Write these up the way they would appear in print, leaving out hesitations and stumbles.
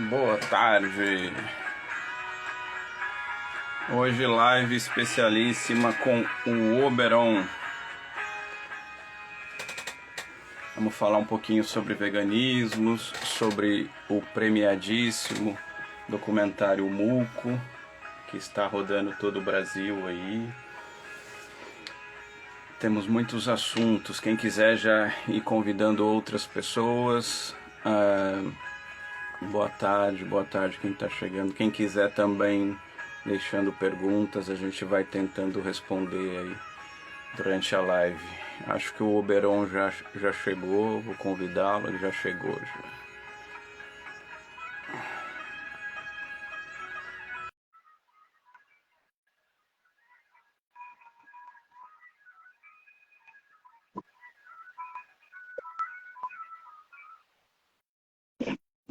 Boa tarde. Hoje live especialíssima com o Oberon. Vamos falar um pouquinho sobre veganismos, sobre o premiadíssimo documentário Muco, que está rodando todo o Brasil aí. Temos muitos assuntos. Quem quiser já ir convidando outras pessoas. Boa tarde quem está chegando. Quem quiser também deixando perguntas, a gente vai tentando responder aí durante a live. Acho que o Oberon já chegou, vou convidá-lo, ele já chegou.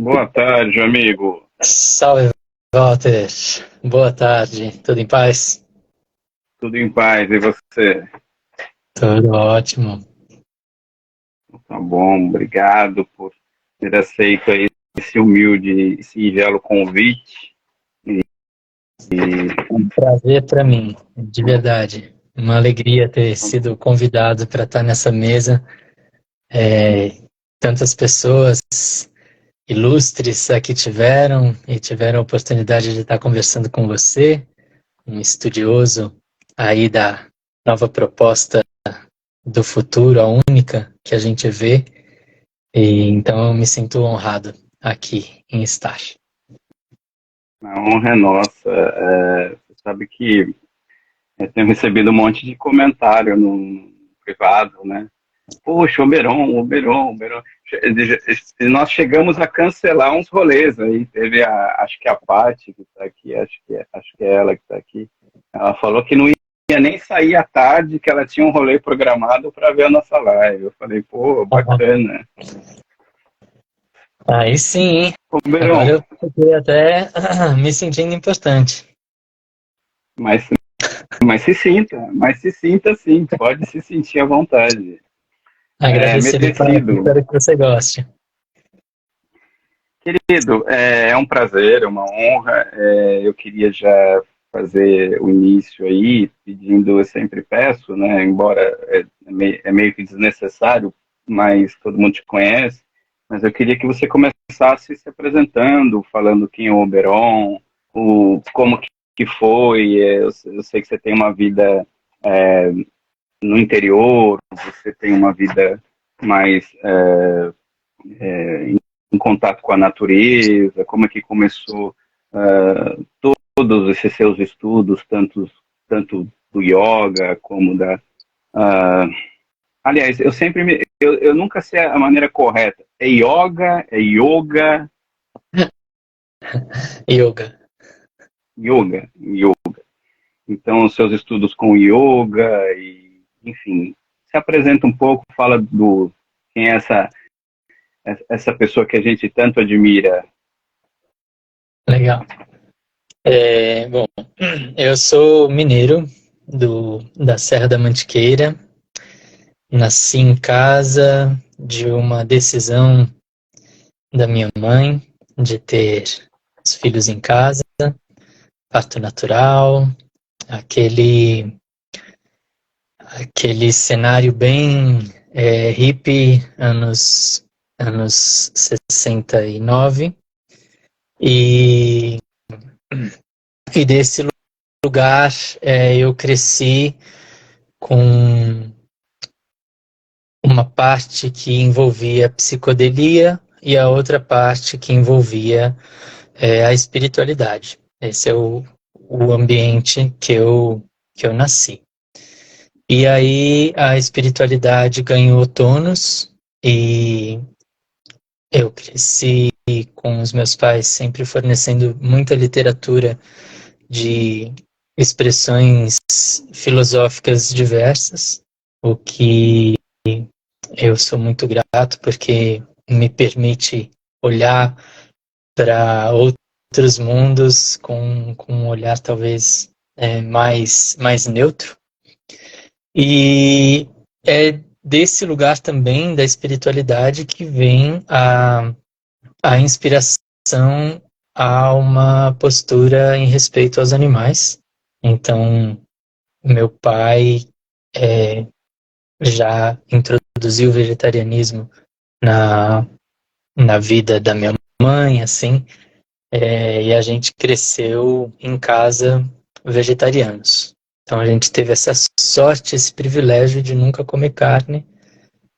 Boa tarde, amigo. Salve, Walter. Boa tarde. Tudo em paz? Tudo em paz, e você? Tudo ótimo. Tá bom, obrigado por ter aceito aí esse humilde e singelo convite. É um prazer para mim, de verdade. Uma alegria ter sido convidado para estar nessa mesa. Tantas pessoas ilustres aqui tiveram a oportunidade de estar conversando com você, um estudioso aí da nova proposta do futuro, a única que a gente vê. E então eu me sinto honrado aqui em estar. A honra é nossa. Você sabe que eu tenho recebido um monte de comentário no privado, né? Poxa, Oberon. Nós chegamos a cancelar uns rolês aí. Teve acho que a Paty que está aqui, acho que é ela que está aqui. Ela falou que não ia nem sair à tarde, que ela tinha um rolê programado para ver a nossa live. Eu falei, pô, bacana. Aí sim, hein? Oberon, Agora eu fiquei até me sentindo importante. mas, mas se sinta sim, pode se sentir à vontade. É Agradecido, merecido. espero que você goste. Querido, é um prazer, é uma honra. Eu queria já fazer o início aí, pedindo, eu sempre peço, né? Embora é meio que desnecessário, mas todo mundo te conhece. Mas eu queria que você começasse se apresentando, falando quem é o Oberon, como que foi. Eu sei que você tem uma vida é, no interior, você tem uma vida mais em contato com a natureza, como é que começou todos esses seus estudos, tanto do yoga como da... Uh, aliás, eu nunca sei a maneira correta. É yoga, é yoga, Yoga. yoga. Então, os seus estudos com yoga, e, enfim, se apresenta um pouco, fala do quem é essa pessoa que a gente tanto admira. Legal. Bom, eu sou mineiro da Serra da Mantiqueira. Nasci em casa de uma decisão da minha mãe de ter os filhos em casa, parto natural, aquele cenário bem hippie, anos 69, e, e desse lugar eu cresci com uma parte que envolvia psicodelia e a outra parte que envolvia a espiritualidade. Esse é o ambiente que eu nasci. E aí a espiritualidade ganhou tônus e eu cresci com os meus pais sempre fornecendo muita literatura de expressões filosóficas diversas, o que eu sou muito grato porque me permite olhar para outros mundos com um olhar talvez mais neutro. E é desse lugar também da espiritualidade que vem a inspiração a uma postura em respeito aos animais. Então, meu pai já introduziu o vegetarianismo na vida da minha mãe, assim, e a gente cresceu em casa vegetarianos. Então a gente teve essa sorte, esse privilégio de nunca comer carne,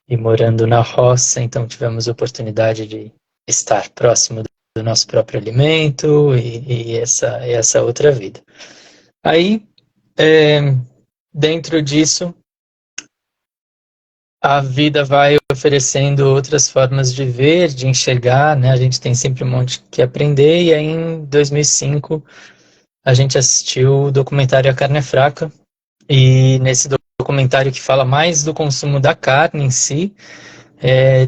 e morando na roça, então tivemos a oportunidade de estar próximo do nosso próprio alimento e essa outra vida. Aí, dentro disso, a vida vai oferecendo outras formas de ver, de enxergar, né? A gente tem sempre um monte que aprender, e aí em 2005 a gente assistiu o documentário A Carne é Fraca, e nesse documentário que fala mais do consumo da carne em si,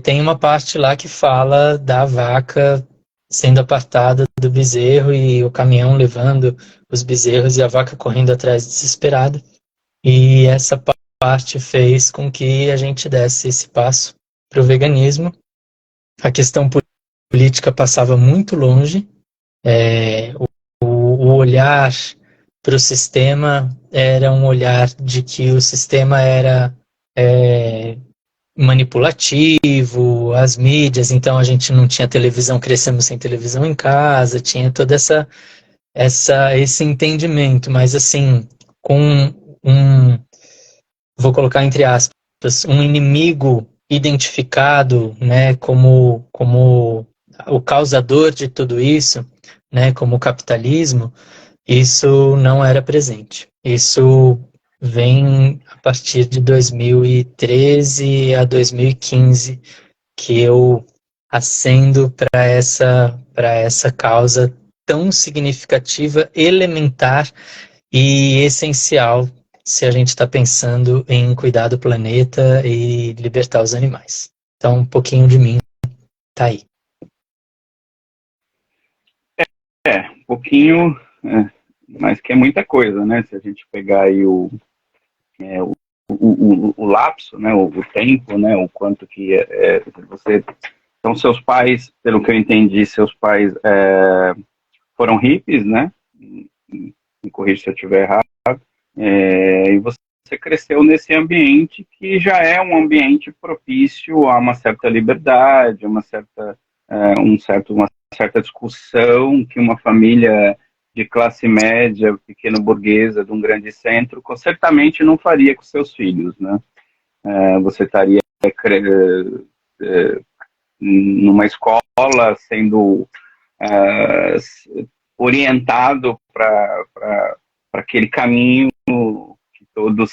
tem uma parte lá que fala da vaca sendo apartada do bezerro e o caminhão levando os bezerros e a vaca correndo atrás desesperada. E essa parte fez com que a gente desse esse passo para o veganismo. A questão política passava muito longe. O olhar para o sistema era um olhar de que o sistema era manipulativo, as mídias, então a gente não tinha televisão, crescemos sem televisão em casa, tinha todo esse entendimento, mas assim, com vou colocar entre aspas, um inimigo identificado, né, como o causador de tudo isso, né, como o capitalismo, isso não era presente. Isso vem a partir de 2013 a 2015, que eu ascendo para essa causa tão significativa, elementar e essencial se a gente está pensando em cuidar do planeta e libertar os animais. Então, um pouquinho de mim tá aí. Um pouquinho, mas que é muita coisa, né? Se a gente pegar aí o lapso, né? O tempo, né? O quanto que você... Então, seus pais, pelo que eu entendi, seus pais foram hippies, né? Me corrija se eu estiver errado. E você cresceu nesse ambiente que já é um ambiente propício a uma certa liberdade, uma certa discussão que uma família de classe média, pequeno burguesa, de um grande centro, certamente não faria com seus filhos, né? Você estaria numa escola sendo orientado para aquele caminho que todos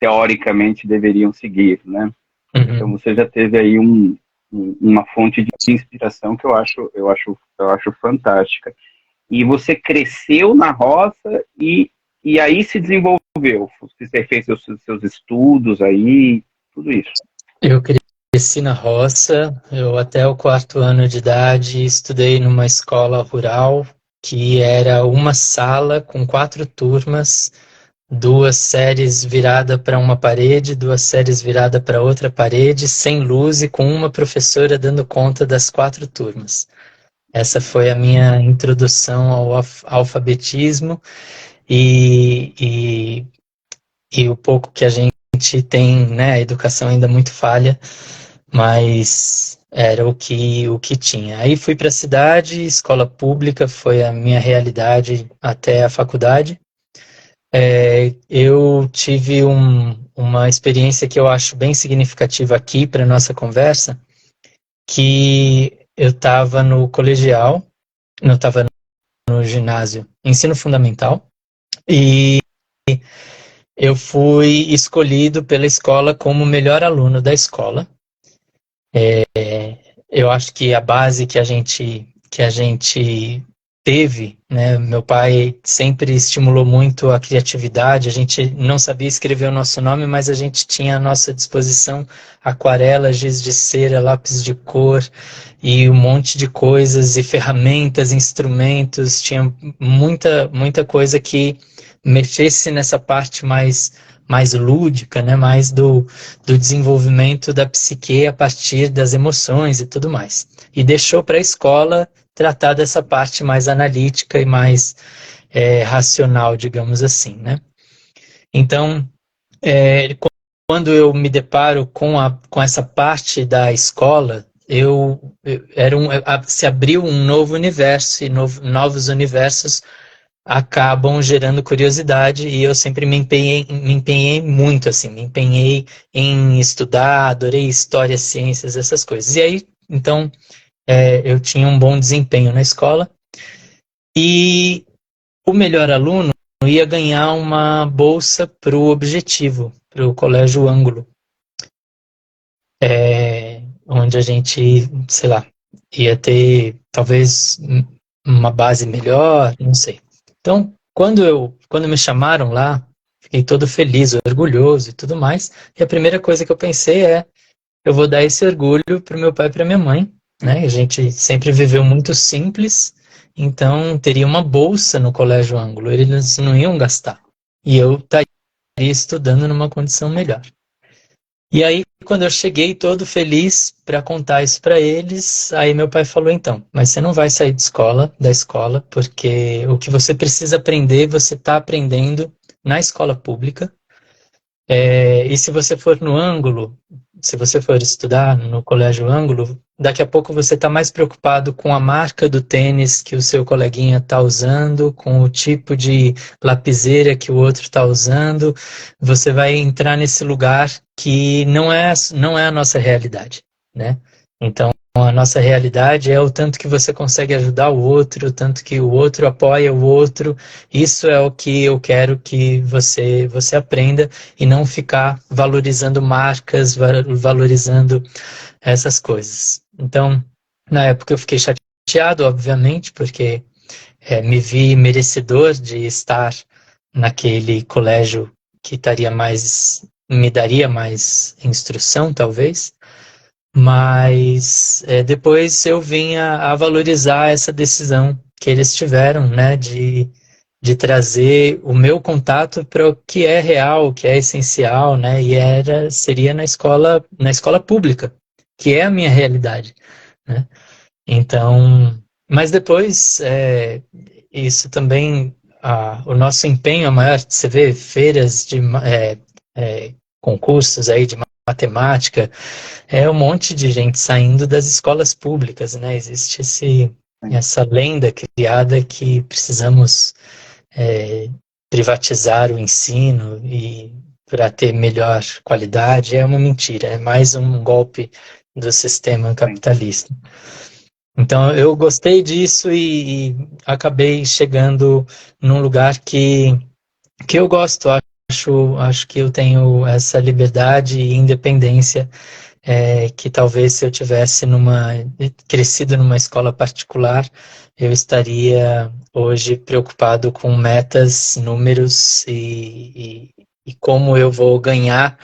teoricamente deveriam seguir, né? Uhum. Então você já teve aí uma fonte de inspiração que eu acho fantástica. E você cresceu na roça e aí se desenvolveu. Você fez seus estudos aí, tudo isso. Eu cresci na roça. Eu até o 4º ano de idade estudei numa escola rural que era uma sala com 4 turmas, 2 séries viradas para uma parede, 2 séries viradas para outra parede, sem luz e com uma professora dando conta das 4 turmas. Essa foi a minha introdução ao alfabetismo e o pouco que a gente tem, né, a educação ainda muito falha, mas era o que tinha. Aí fui para a cidade, escola pública foi a minha realidade até a faculdade. Eu tive uma experiência que eu acho bem significativa aqui para a nossa conversa, que eu estava no colegial, eu estava no ginásio, ensino fundamental, e eu fui escolhido pela escola como o melhor aluno da escola. Eu acho que a base que a gente teve, né? Meu pai sempre estimulou muito a criatividade. A gente não sabia escrever o nosso nome, mas a gente tinha à nossa disposição aquarela, giz de cera, lápis de cor e um monte de coisas e ferramentas, instrumentos. Tinha muita coisa que mexesse nessa parte mais lúdica, né? Mais do desenvolvimento da psique a partir das emoções e tudo mais. E deixou para a escola tratar dessa parte mais analítica e mais racional, digamos assim, né? Então, quando eu me deparo com essa parte da escola, se abriu um novo universo, e novos universos acabam gerando curiosidade, e eu sempre me empenhei muito, assim, me empenhei em estudar, adorei história, ciências, essas coisas. E aí, então, eu tinha um bom desempenho na escola, e o melhor aluno ia ganhar uma bolsa para o Objetivo, para o Colégio Ângulo, onde a gente, sei lá, ia ter talvez uma base melhor, não sei. Então, quando me chamaram lá, fiquei todo feliz, orgulhoso e tudo mais, e a primeira coisa que eu pensei eu vou dar esse orgulho para o meu pai e para minha mãe, né? A gente sempre viveu muito simples, então teria uma bolsa no Colégio Ângulo, eles não iam gastar. E eu estaria estudando numa condição melhor. E aí, quando eu cheguei todo feliz para contar isso para eles, aí meu pai falou, então, mas você não vai sair da escola, porque o que você precisa aprender, você está aprendendo na escola pública. E se você for no Ângulo, se você for estudar no Colégio Ângulo, daqui a pouco você está mais preocupado com a marca do tênis que o seu coleguinha está usando, com o tipo de lapiseira que o outro está usando. Você vai entrar nesse lugar que não é a nossa realidade, né? Então, a nossa realidade é o tanto que você consegue ajudar o outro, o tanto que o outro apoia o outro. Isso é o que eu quero que você aprenda, e não ficar valorizando marcas, valorizando essas coisas. Então, na época eu fiquei chateado, obviamente, porque me vi merecedor de estar naquele colégio que me daria mais instrução, talvez. Mas depois eu vim a valorizar essa decisão que eles tiveram, né, de trazer o meu contato para o que é real, o que é essencial, né, e seria na escola pública, que é a minha realidade, né. Então, mas depois, isso também, o nosso empenho é maior. Você vê feiras de concursos aí de matemática, um monte de gente saindo das escolas públicas, né? Existe essa lenda criada que precisamos privatizar o ensino e para ter melhor qualidade. É uma mentira, é mais um golpe do sistema capitalista. Então, eu gostei disso e acabei chegando num lugar que eu gosto. Acho que eu tenho essa liberdade e independência que talvez se eu tivesse crescido numa escola particular, eu estaria hoje preocupado com metas, números e como eu vou ganhar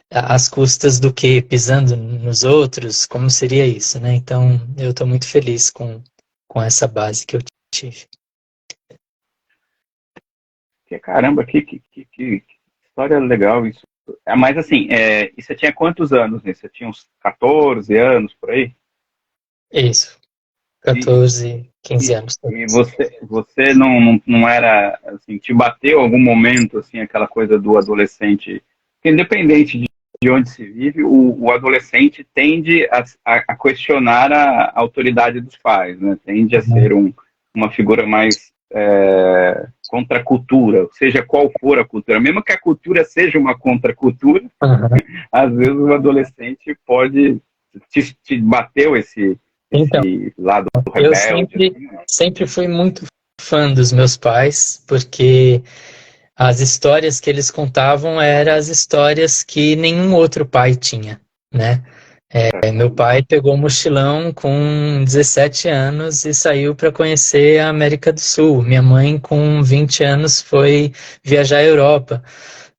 às custas do que, pisando nos outros, como seria isso, né? Então, eu estou muito feliz com essa base que eu tive. Caramba, que história legal isso. Mas assim, e você tinha quantos anos, né? Você tinha uns 14 anos, por aí? Isso, 14, 15 anos. E você não era, assim, te bateu algum momento, assim, aquela coisa do adolescente, que independente de onde se vive, o adolescente tende a questionar a autoridade dos pais, né? Tende a ser uma figura mais contra a cultura, seja qual for a cultura. Mesmo que a cultura seja uma contracultura, às vezes o adolescente pode te bateu esse lado rebelde. Eu sempre fui muito fã dos meus pais, porque as histórias que eles contavam eram as histórias que nenhum outro pai tinha, né? Meu pai pegou um mochilão com 17 anos e saiu para conhecer a América do Sul. Minha mãe, com 20 anos, foi viajar à Europa,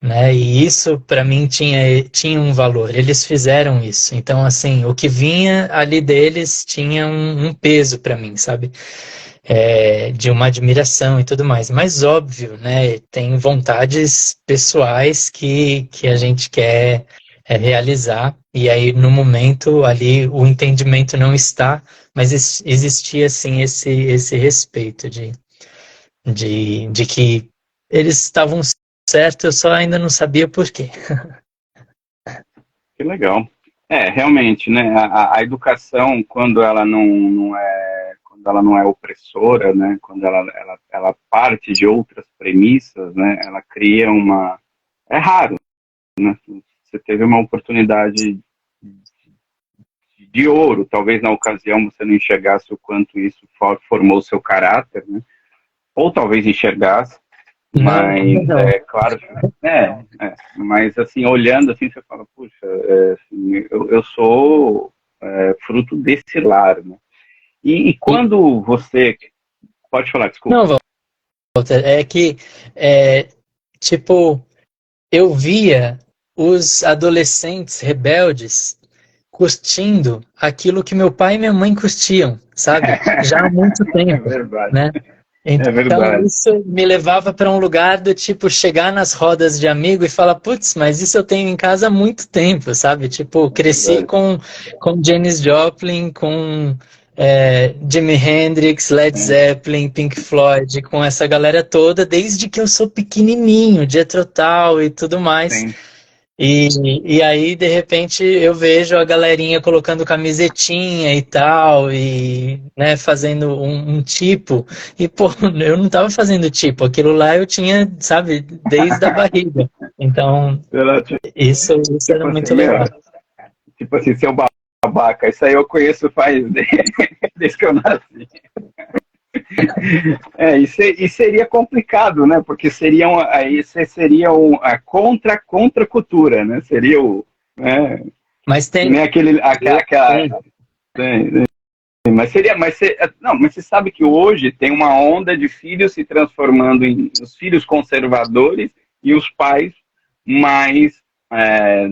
né? E isso, para mim, tinha um valor. Eles fizeram isso. Então, assim, o que vinha ali deles tinha um peso para mim, sabe? De uma admiração e tudo mais. Mas, óbvio, né? Tem vontades pessoais que a gente quer realizar. E aí, no momento, ali, o entendimento não está, mas existia, assim, esse respeito de que eles estavam certos, eu só ainda não sabia por quê. Que legal. Realmente, né? A educação, quando ela não é, quando ela não é opressora, né? Quando ela parte de outras premissas, né? Ela cria uma. É raro, né? Você teve uma oportunidade de ouro, talvez na ocasião você não enxergasse o quanto isso formou seu caráter, né? Ou talvez enxergasse, Não, mas não. claro, mas assim, olhando assim, você fala, puxa, assim, eu sou fruto desse lar, né? E E, quando você, pode falar, não, desculpa. Walter, é que, é, tipo, eu via os adolescentes rebeldes curtindo aquilo que meu pai e minha mãe curtiam, sabe? Já há muito É tempo, verdade, né? é Então verdade, isso me levava para um lugar do tipo chegar nas rodas de amigo e falar, putz, mas isso eu tenho em casa há muito tempo, sabe? Tipo, é cresci verdade. com Janis Joplin, com Jimi Hendrix, Led Zeppelin, Pink Floyd, com essa galera toda, desde que eu sou pequenininho, Jethro Tull e tudo mais. Sim. E, e aí, de repente, eu vejo a galerinha colocando camisetinha e tal, e né, fazendo um tipo. E, pô, eu não tava fazendo tipo, aquilo lá eu tinha, sabe, desde a barriga. Então, isso Tipo era assim, muito meu, legal. tipo assim, seu babaca, isso aí eu conheço faz desde que eu nasci. E seria complicado, né? Porque aí você seria a contra cultura, né? Seria o, né? Mas Que tem, nem aquela, tem. né? Mas você sabe que hoje tem uma onda de filhos se transformando em os filhos conservadores e os pais mais é,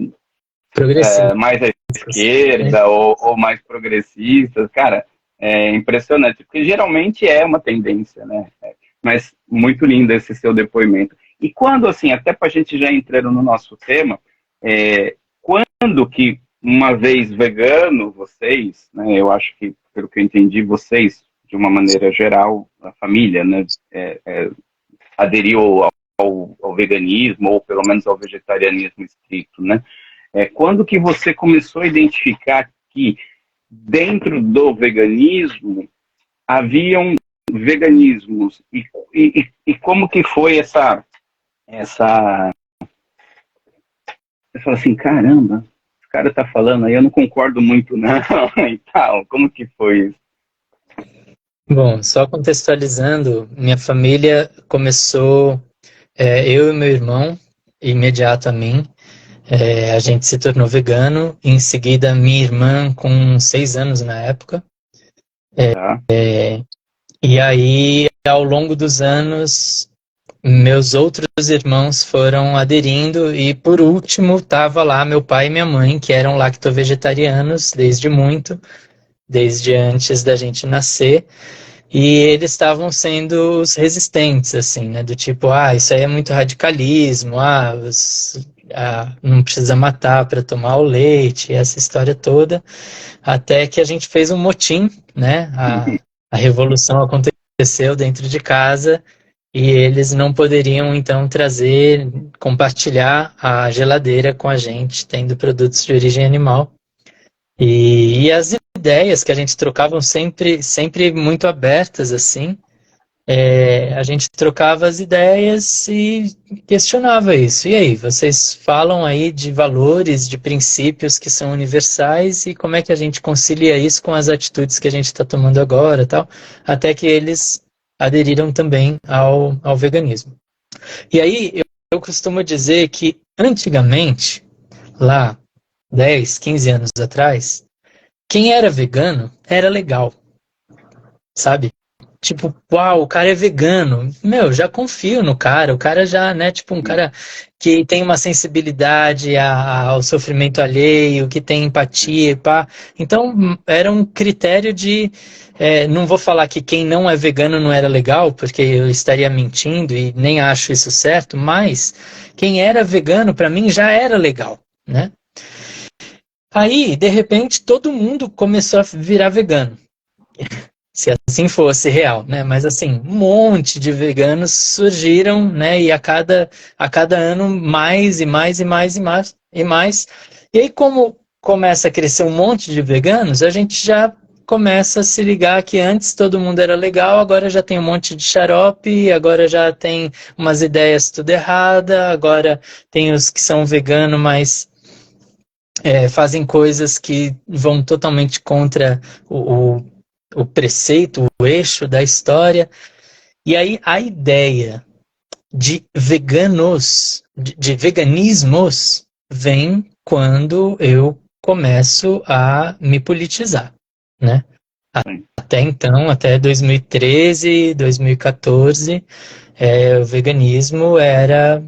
Progressistas, mais à né? esquerda ou mais progressistas, cara, é impressionante, porque geralmente é uma tendência, né? Mas muito lindo esse seu depoimento. E quando, assim, até para a gente já entrando no nosso tema, quando que, uma vez vegano, vocês, né, eu acho que, pelo que eu entendi, vocês, de uma maneira geral, a família, né, aderiu ao veganismo, ou pelo menos ao vegetarianismo estrito, né? Quando que você começou a identificar que dentro do veganismo haviam veganismos e como que foi essa eu falo assim, caramba, o cara tá falando aí, eu não concordo muito não e tal, como que foi isso? Bom, só contextualizando, minha família começou, eu e meu irmão, imediato a mim. A gente se tornou vegano, em seguida minha irmã com 6 anos na época, Tá? e aí ao longo dos anos meus outros irmãos foram aderindo e por último tava lá meu pai e minha mãe, que eram lacto-vegetarianos desde muito, desde antes da gente nascer, e eles estavam sendo os resistentes, assim, né, do tipo, isso aí é muito radicalismo, não precisa matar para tomar o leite, essa história toda. Até que a gente fez um motim, né? A revolução aconteceu dentro de casa e eles não poderiam então compartilhar a geladeira com a gente, tendo produtos de origem animal. E as ideias que a gente trocava sempre muito abertas assim. A gente trocava as ideias e questionava isso. E aí, vocês falam aí de valores, de princípios que são universais e como é que a gente concilia isso com as atitudes que a gente está tomando agora, tal, até que eles aderiram também ao veganismo. E aí, eu costumo dizer que antigamente, lá 10, 15 anos atrás, quem era vegano era legal, sabe? Tipo, uau, o cara é vegano. Meu, já confio no cara. O cara já, né, tipo, um cara que tem uma sensibilidade ao sofrimento alheio, que tem empatia, e pá. Então, era um critério de. Não vou falar que quem não é vegano não era legal, porque eu estaria mentindo e nem acho isso certo, mas quem era vegano, para mim, já era legal, né? Aí, de repente, todo mundo começou a virar vegano. Se assim fosse real, né? Mas assim, um monte de veganos surgiram, né? E a cada ano mais e mais e mais e mais e mais. E aí, como começa a crescer um monte de veganos, a gente já começa a se ligar que antes todo mundo era legal, agora já tem um monte de xarope, agora já tem umas ideias tudo errada, agora tem os que são veganos, mas fazem coisas que vão totalmente contra o preceito, o eixo da história. E aí a ideia de veganos, de veganismos, vem quando eu começo a me politizar, né? Sim. Até então, até 2013, 2014, o veganismo era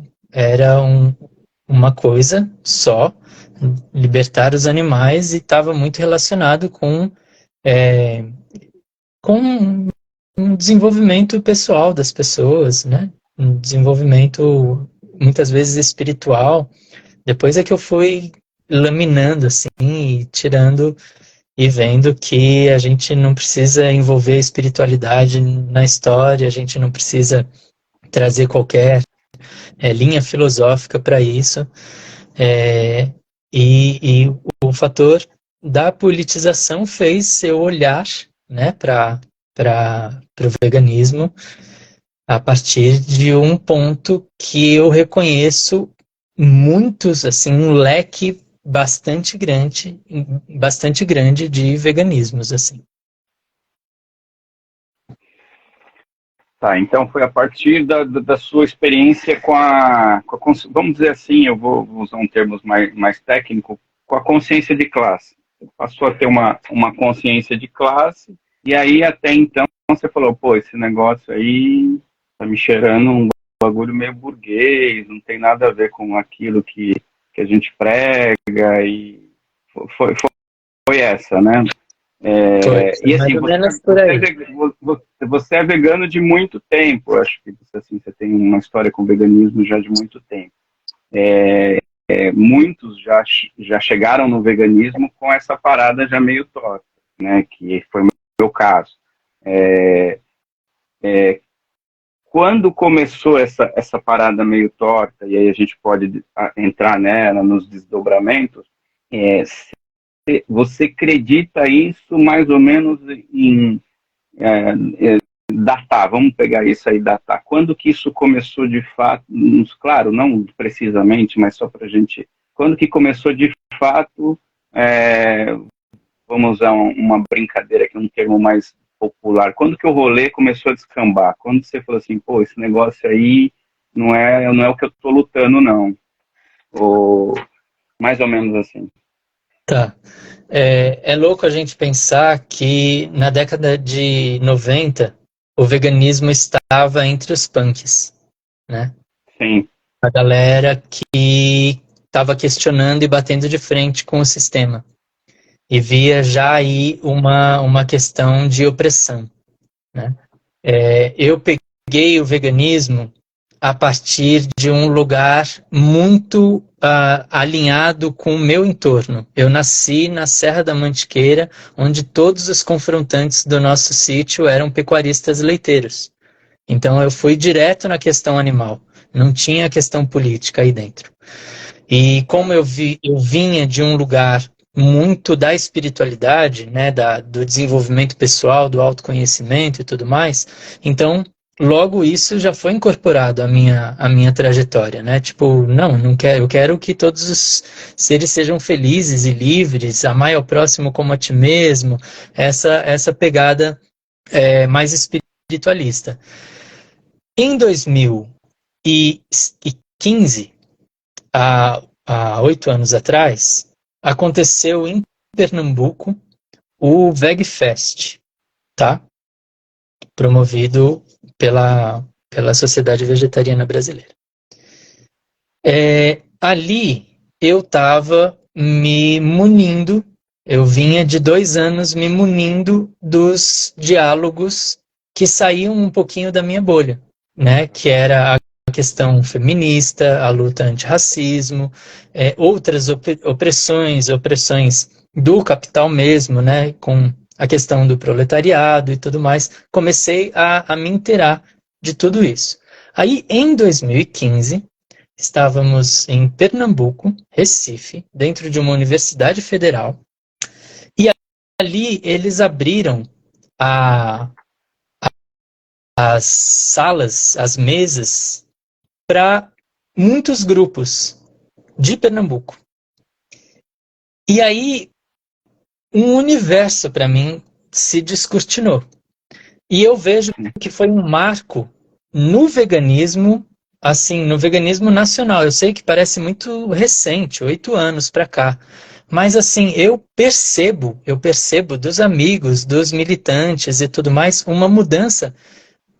uma coisa só, libertar os animais, e estava muito relacionado com um desenvolvimento pessoal das pessoas, né? Um desenvolvimento muitas vezes espiritual. Depois é que eu fui laminando assim e tirando e vendo que a gente não precisa envolver a espiritualidade na história, a gente não precisa trazer qualquer linha filosófica para isso. E o fator da politização fez eu olhar, né, para o veganismo a partir de um ponto que eu reconheço muitos, assim, um leque bastante grande de veganismos, assim. Tá, então foi a partir da sua experiência vamos dizer assim, eu vou usar um termo mais técnico, com a consciência de classe. Você passou a ter uma consciência de classe, e aí até então você falou, pô, esse negócio aí tá me cheirando um bagulho meio burguês, não tem nada a ver com aquilo que a gente prega, e foi essa, né? E Mais assim, ou menos por aí. você é vegano de muito tempo. Eu acho que assim, você tem uma história com veganismo já de muito tempo. Muitos já chegaram no veganismo com essa parada já meio torta, né? Que foi o meu caso. Quando começou essa parada meio torta, e aí a gente pode entrar nela, nos desdobramentos, você acredita isso mais ou menos em datar, vamos pegar isso aí, datar. Quando que isso começou de fato, claro, não precisamente, mas só para a gente, quando que começou de fato, vamos usar uma brincadeira aqui, um termo mais popular, quando que o rolê começou a descambar? Quando você falou assim, pô, esse negócio aí não é o que eu tô lutando, não. Ou mais ou menos assim. Tá. É louco a gente pensar que na década de 90 o veganismo estava entre os punks, né? Sim, A galera que estava questionando e batendo de frente com o sistema. E via já aí uma questão de opressão, né? Eu peguei o veganismo a partir de um lugar muito alinhado com o meu entorno. Eu nasci na Serra da Mantiqueira, onde todos os confrontantes do nosso sítio eram pecuaristas leiteiros. Então eu fui direto na questão animal, não tinha questão política aí dentro. E como eu vinha de um lugar muito da espiritualidade, né, do desenvolvimento pessoal, do autoconhecimento e tudo mais, então logo isso já foi incorporado à minha trajetória, né? Tipo, não quero, eu quero que todos os seres sejam felizes e livres, amar ao próximo como a ti mesmo, essa pegada mais espiritualista. Em 2015, há 8 anos atrás, aconteceu em Pernambuco o VegFest, tá? Promovido pela Sociedade Vegetariana Brasileira. Ali eu estava me munindo, eu vinha de 2 anos me munindo dos diálogos que saíam um pouquinho da minha bolha, né? Que era a questão feminista, a luta antirracismo, outras opressões do capital mesmo, né, com a questão do proletariado e tudo mais, comecei a me inteirar de tudo isso. Aí, em 2015, estávamos em Pernambuco, Recife, dentro de uma universidade federal, e ali eles abriram as salas, as mesas, para muitos grupos de Pernambuco. E aí, um universo para mim se descortinou. E eu vejo que foi um marco no veganismo, assim, no veganismo nacional. Eu sei que parece muito recente, 8 anos para cá. Mas assim, eu percebo dos amigos, dos militantes e tudo mais, uma mudança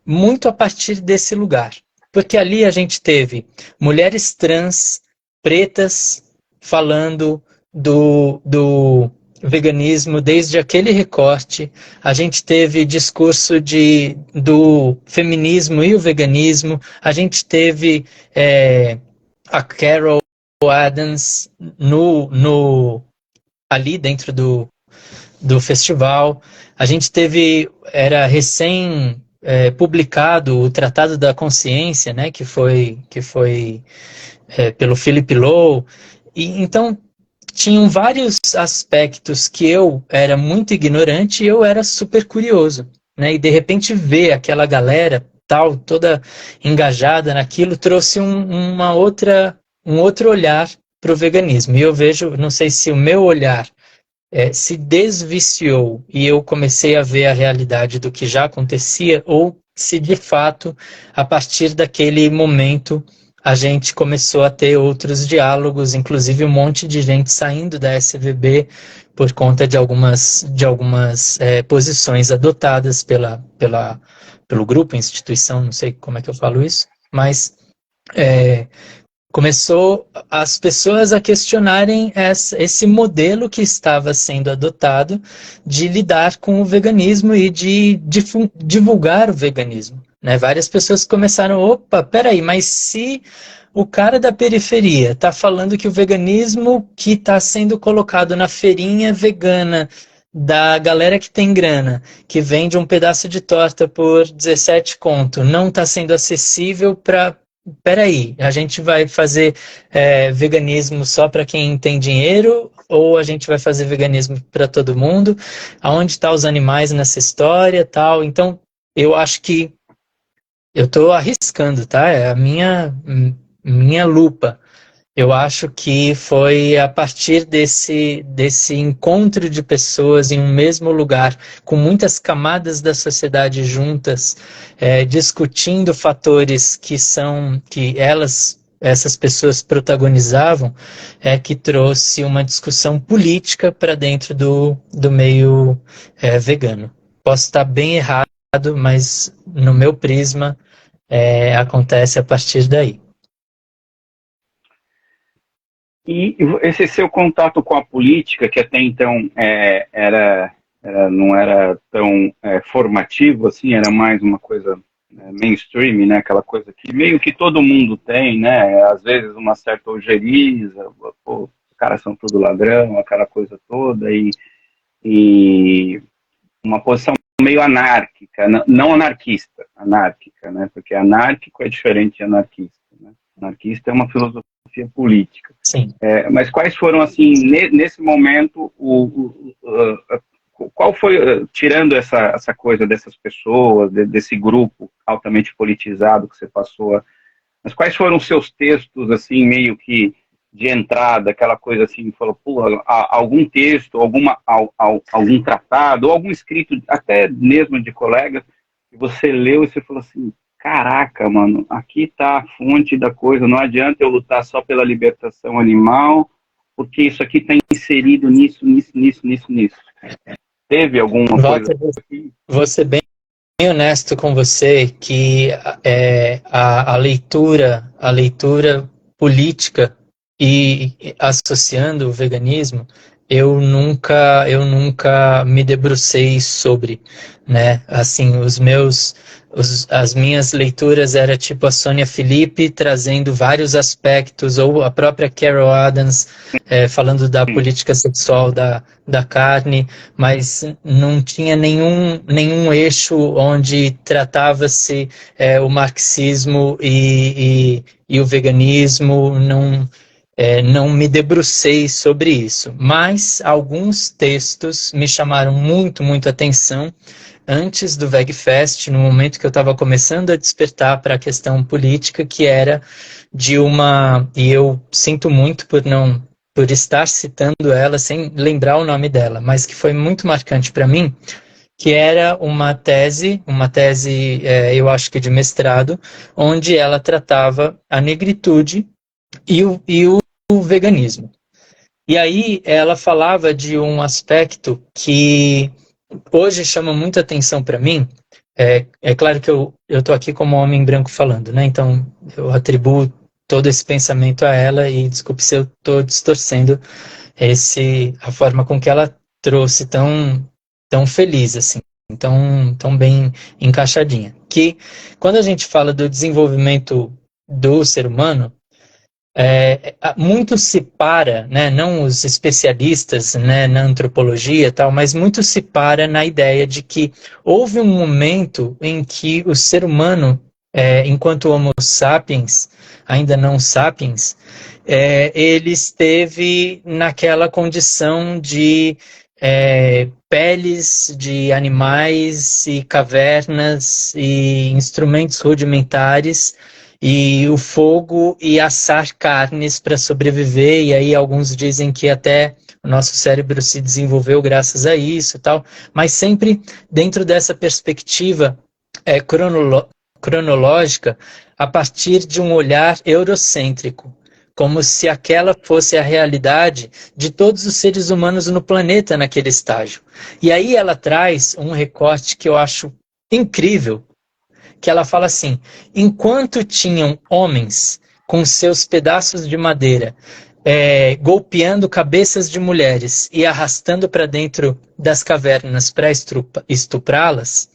muito a partir desse lugar. Porque ali a gente teve mulheres trans, pretas, falando do veganismo desde aquele recorte. A gente teve discurso do feminismo e o veganismo. A gente teve a Carol Adams ali dentro do festival. A gente era recém publicado o Tratado da Consciência, né, que foi pelo Philip Lowe. E então tinham vários aspectos que eu era muito ignorante e eu era super curioso, né? E de repente ver aquela galera tal toda engajada naquilo trouxe um outro olhar para o veganismo. E eu vejo, não sei se o meu olhar se desviciou e eu comecei a ver a realidade do que já acontecia, ou se de fato, a partir daquele momento, a gente começou a ter outros diálogos, inclusive um monte de gente saindo da SVB por conta de algumas posições adotadas pelo grupo, instituição, não sei como é que eu falo isso, mas começou as pessoas a questionarem esse modelo que estava sendo adotado de lidar com o veganismo e de divulgar o veganismo, né? Várias pessoas começaram, opa, peraí, mas se o cara da periferia está falando que o veganismo que está sendo colocado na feirinha vegana da galera que tem grana, que vende um pedaço de torta por 17 conto, não está sendo acessível para... Peraí, a gente vai fazer veganismo só para quem tem dinheiro ou a gente vai fazer veganismo para todo mundo? Aonde estão os animais nessa história, tal? Então, eu acho que eu estou arriscando, tá? É a minha lupa. Eu acho que foi a partir desse encontro de pessoas em um mesmo lugar, com muitas camadas da sociedade juntas, discutindo fatores que essas pessoas protagonizavam, que trouxe uma discussão política para dentro do meio vegano. Posso estar bem errado, mas no meu prisma acontece a partir daí. E esse seu contato com a política, que até então não era tão formativo, assim, era mais uma coisa mainstream, né? Aquela coisa que meio que todo mundo tem, né? Às vezes uma certa ojeriza, pô, os caras são tudo ladrão, aquela coisa toda, e uma posição meio anárquica, não anarquista, anárquica, né? Porque anárquico é diferente de anarquista, né? Anarquista é uma filosofia política. Sim. Mas quais foram, assim, nesse momento, qual foi, tirando essa coisa dessas pessoas, desse grupo altamente politizado que você passou, mas quais foram os seus textos, assim, meio que de entrada, aquela coisa assim, falou, pô, algum texto, algum tratado, ou algum escrito, até mesmo de colegas, que você leu e você falou assim, caraca, mano, aqui tá a fonte da coisa, não adianta eu lutar só pela libertação animal, porque isso aqui está inserido nisso. Teve alguma Walter, coisa aqui? vou ser bem honesto com você que a leitura política e associando o veganismo, eu nunca me debrucei sobre, né? Assim, as minhas leituras era tipo a Sônia Filipe trazendo vários aspectos, ou a própria Carol Adams falando da política sexual da carne, mas não tinha nenhum eixo onde tratava-se o marxismo e o veganismo, não me debrucei sobre isso, mas alguns textos me chamaram muito atenção antes do VegFest, no momento que eu estava começando a despertar para a questão política, que era e eu sinto muito por estar citando ela sem lembrar o nome dela, mas que foi muito marcante para mim, que era uma tese, eu acho que de mestrado, onde ela tratava a negritude e o veganismo. E aí ela falava de um aspecto que hoje chama muita atenção para mim. É claro que eu estou aqui como homem branco falando, né? Então eu atribuo todo esse pensamento a ela e desculpe se eu estou distorcendo a forma com que ela trouxe tão feliz assim, tão bem encaixadinha. Que quando a gente fala do desenvolvimento do ser humano, muito se para, né, não os especialistas, né, na antropologia e tal, mas muito se para na ideia de que houve um momento em que o ser humano, enquanto Homo sapiens, ainda não sapiens, ele esteve naquela condição de peles de animais e cavernas e instrumentos rudimentares e o fogo e assar carnes para sobreviver, e aí alguns dizem que até o nosso cérebro se desenvolveu graças a isso e tal, mas sempre dentro dessa perspectiva cronológica, a partir de um olhar eurocêntrico, como se aquela fosse a realidade de todos os seres humanos no planeta naquele estágio. E aí ela traz um recorte que eu acho incrível, que ela fala assim: enquanto tinham homens com seus pedaços de madeira golpeando cabeças de mulheres e arrastando para dentro das cavernas para estuprá-las,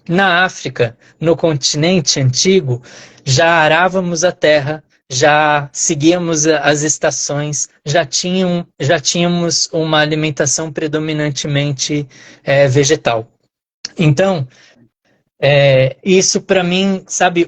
na África, no continente antigo, já arávamos a terra, já seguíamos as estações, já tínhamos uma alimentação predominantemente vegetal. Então, isso para mim, sabe,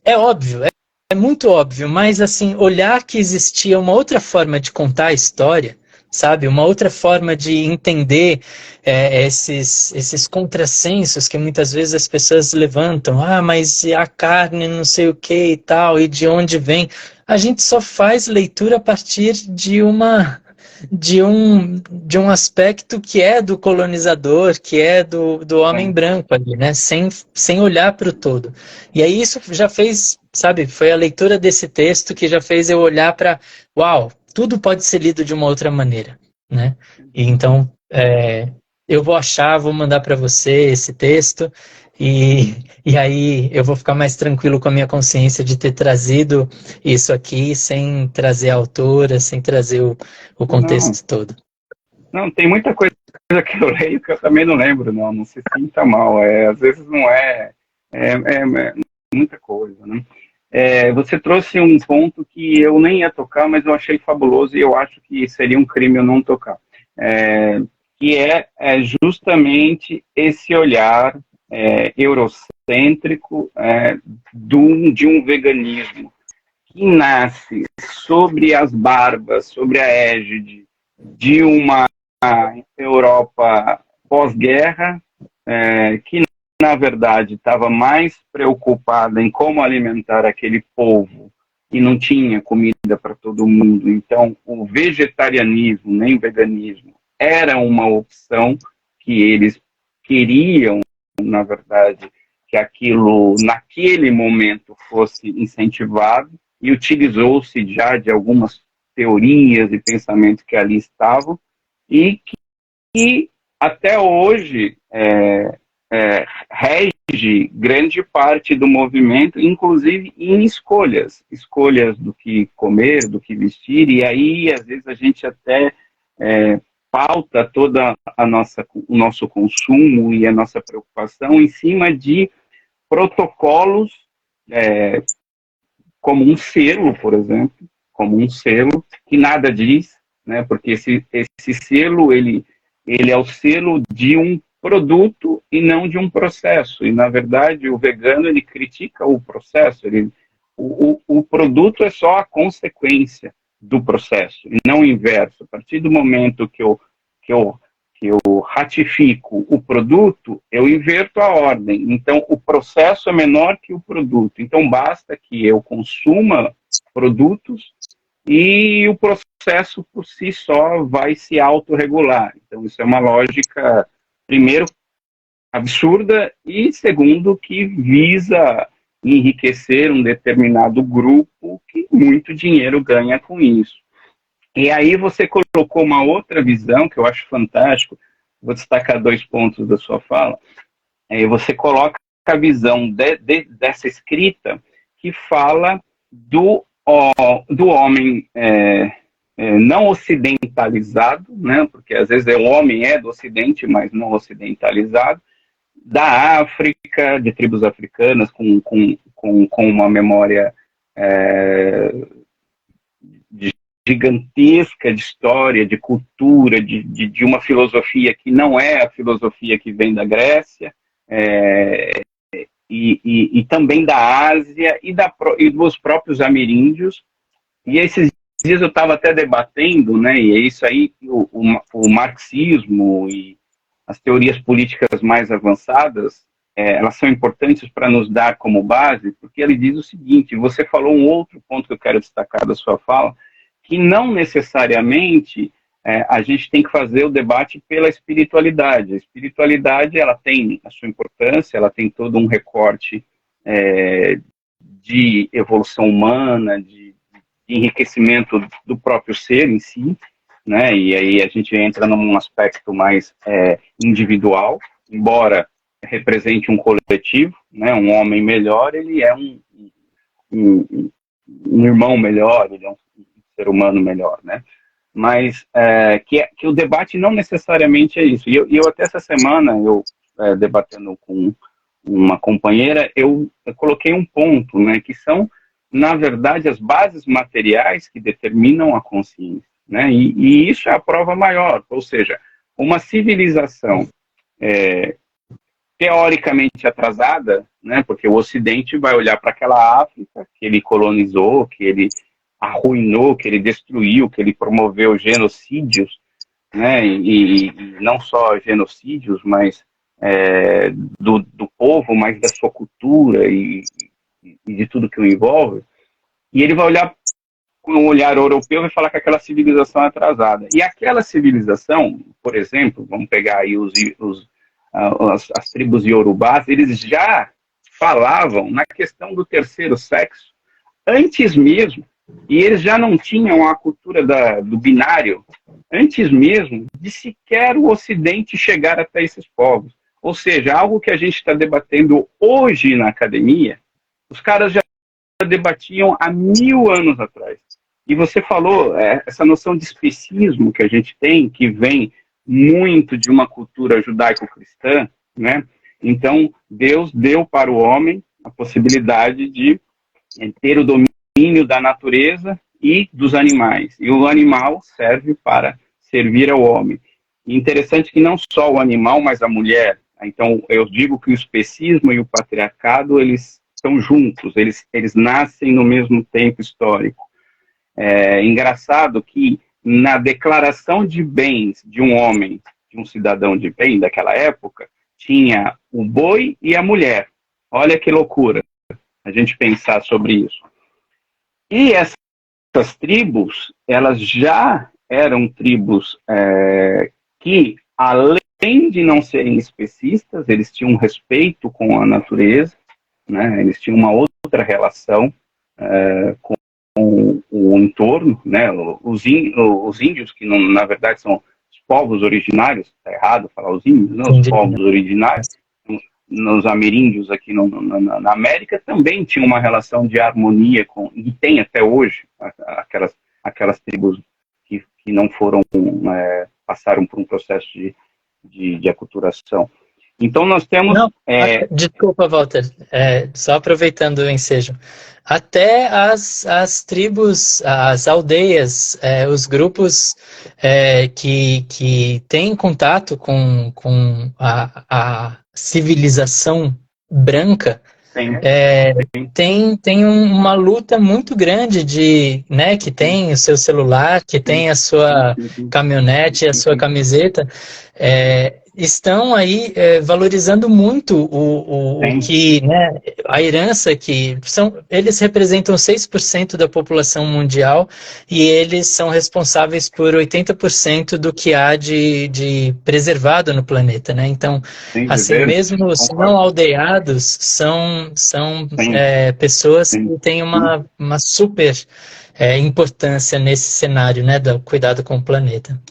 é óbvio, é muito óbvio, mas assim, olhar que existia uma outra forma de contar a história, sabe, uma outra forma de entender esses contrassensos que muitas vezes as pessoas levantam, mas a carne não sei o que e tal, e de onde vem, a gente só faz leitura a partir de um aspecto que é do colonizador, que é do homem branco ali, né? Sem olhar para o todo. E aí isso já fez, sabe, foi a leitura desse texto que já fez eu olhar para, uau, tudo pode ser lido de uma outra maneira, né? E então, eu vou mandar para você esse texto, e aí eu vou ficar mais tranquilo com a minha consciência de ter trazido isso aqui sem trazer a autora, sem trazer o Não, contexto todo. não, tem muita coisa que eu leio que eu também não lembro, não se sinta mal. Às vezes não é muita coisa, né? Você trouxe um ponto que eu nem ia tocar, mas eu achei fabuloso e eu acho que seria um crime eu não tocar. Que é justamente esse olhar eurocêntrico de um veganismo que nasce sobre as barbas, sobre a égide de uma Europa pós-guerra, que na verdade estava mais preocupada em como alimentar aquele povo e não tinha comida para todo mundo. Então, o vegetarianismo, nem o veganismo, era uma opção que eles queriam, na verdade, que aquilo, naquele momento, fosse incentivado, e utilizou-se já de algumas teorias e pensamentos que ali estavam, e que até hoje rege grande parte do movimento, inclusive em escolhas do que comer, do que vestir, e aí às vezes a gente até pauta toda o nosso consumo e a nossa preocupação em cima de protocolos, como um selo, por exemplo, como um selo que nada diz, né? Porque esse selo ele é o selo de um produto e não de um processo. E na verdade o vegano ele critica o processo. O produto é só a consequência do processo e não o inverso. A partir do momento que eu ratifico o produto, eu inverto a ordem. Então, o processo é menor que o produto. Então, basta que eu consuma produtos e o processo por si só vai se autorregular. Então, isso é uma lógica, primeiro, absurda e, segundo, que visa enriquecer um determinado grupo que muito dinheiro ganha com isso. E aí você colocou uma outra visão que eu acho fantástico. Vou destacar 2 pontos da sua fala. Você coloca a visão dessa escrita que fala do homem não ocidentalizado, né? Porque às vezes o homem é do Ocidente, mas não ocidentalizado, da África, de tribos africanas com uma memória gigantesca de história, de cultura, de uma filosofia que não é a filosofia que vem da Grécia, e também da Ásia e dos próprios ameríndios. E esses dias eu estava até debatendo, né, e é isso aí, o marxismo e as teorias políticas mais avançadas, elas são importantes para nos dar como base, porque ele diz o seguinte, você falou um outro ponto que eu quero destacar da sua fala, que não necessariamente a gente tem que fazer o debate pela espiritualidade. A espiritualidade ela tem a sua importância, ela tem todo um recorte de evolução humana, de enriquecimento do próprio ser em si, né? E aí a gente entra num aspecto mais individual, embora represente um coletivo, né? Um homem melhor, ele é um irmão melhor, ele é um ser humano melhor, né? Mas que o debate não necessariamente é isso. E eu até essa semana, debatendo com uma companheira, eu coloquei um ponto, né? Que são, na verdade, as bases materiais que determinam a consciência, né? E isso é a prova maior, ou seja, uma civilização teoricamente atrasada, né? Porque o Ocidente vai olhar para aquela África que ele colonizou, que ele arruinou, que ele destruiu, que ele promoveu genocídios, né? E não só genocídios, mas do povo, mas da sua cultura e de tudo que o envolve. E ele vai olhar com um olhar europeu e vai falar que aquela civilização é atrasada. E aquela civilização, por exemplo, vamos pegar aí as tribos iorubás, eles já falavam na questão do terceiro sexo antes mesmo, e eles já não tinham a cultura do binário antes mesmo de sequer o Ocidente chegar até esses povos. Ou seja, algo que a gente está debatendo hoje na academia, os caras já debatiam há 1000 anos atrás. E você falou, essa noção de especismo que a gente tem, que vem muito de uma cultura judaico-cristã, né? Então, Deus deu para o homem a possibilidade de ter o domínio da natureza e dos animais. E o animal serve para servir ao homem. E interessante que não só o animal, mas a mulher. Então, eu digo que o especismo e o patriarcado, eles estão juntos, eles nascem no mesmo tempo histórico. É engraçado que na declaração de bens de um homem, de um cidadão de bem daquela época, tinha o boi e a mulher. Olha que loucura a gente pensar sobre isso. E essas tribos, elas já eram tribos que, além de não serem especistas, eles tinham um respeito com a natureza, né? Eles tinham uma outra relação com o entorno, né? Os índios, que não, na verdade são os povos originários, está errado falar os índios, não, os povos originários, nos ameríndios aqui na América, também tinha uma relação de harmonia e tem até hoje aquelas tribos que não foram, passaram por um processo de aculturação. Então nós temos... Não, desculpa, Walter, só aproveitando o ensejo. Até as tribos, as aldeias, os grupos que têm contato com a civilização branca, tem uma luta muito grande né, que tem o seu celular, que tem a sua caminhonete, a sua camiseta, estão aí valorizando muito o que, né, a herança que eles representam 6% da população mundial e eles são responsáveis por 80% do que há de preservado no planeta, né? Então, assim, mesmo os não aldeados são pessoas que têm uma super importância nesse cenário, né, do cuidado com o planeta.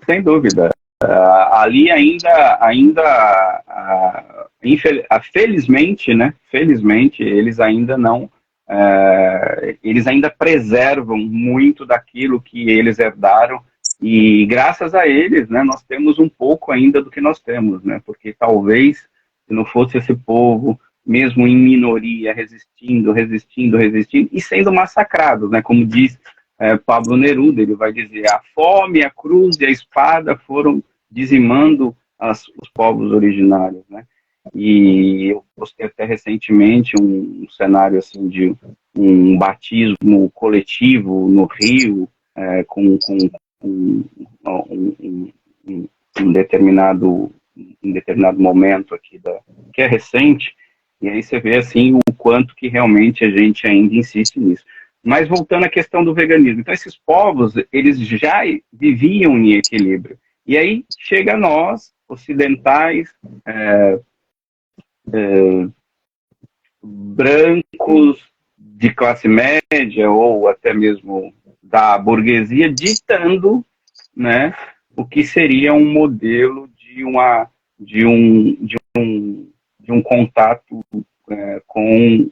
Sem dúvida. Ali felizmente, né? Felizmente, eles ainda não, eles ainda preservam muito daquilo que eles herdaram e graças a eles, né? Nós temos um pouco ainda do que nós temos, né? Porque talvez se não fosse esse povo, mesmo em minoria, resistindo e sendo massacrados, né? Como diz Pablo Neruda, ele vai dizer: a fome, a cruz e a espada foram dizimando os povos originários, né? E eu postei até recentemente um cenário assim de um batismo coletivo no Rio, com um determinado momento aqui que é recente, e aí você vê assim o quanto que realmente a gente ainda insiste nisso. Mas voltando à questão do veganismo, então esses povos, eles já viviam em equilíbrio. E aí chega a nós, ocidentais, brancos, de classe média, ou até mesmo da burguesia, ditando, né, o que seria um modelo de um contato com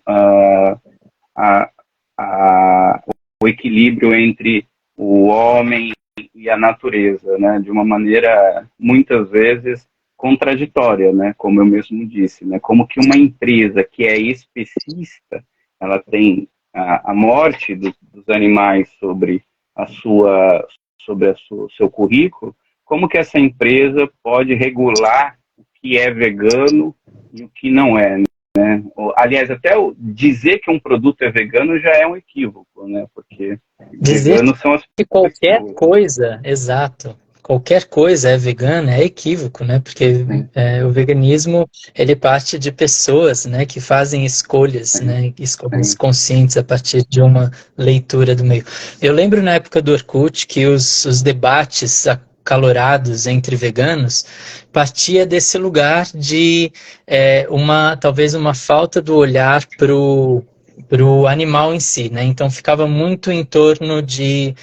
o equilíbrio entre o homem e a natureza, né, de uma maneira muitas vezes contraditória, né, como eu mesmo disse, né, como que uma empresa que é especista, ela tem a morte dos animais sobre o seu currículo, como que essa empresa pode regular o que é vegano e o que não é, né? Aliás, até dizer que um produto é vegano já é um equívoco, né? Porque veganos são as que qualquer coisa, exato, qualquer coisa é vegana é equívoco, né? Porque o veganismo, ele parte de pessoas, né, que fazem escolhas, né, escolhas conscientes a partir de uma leitura do meio. Eu lembro na época do Orkut que os debates acalorados entre veganos partia desse lugar de talvez uma falta do olhar para o animal em si, né? Então ficava muito em torno de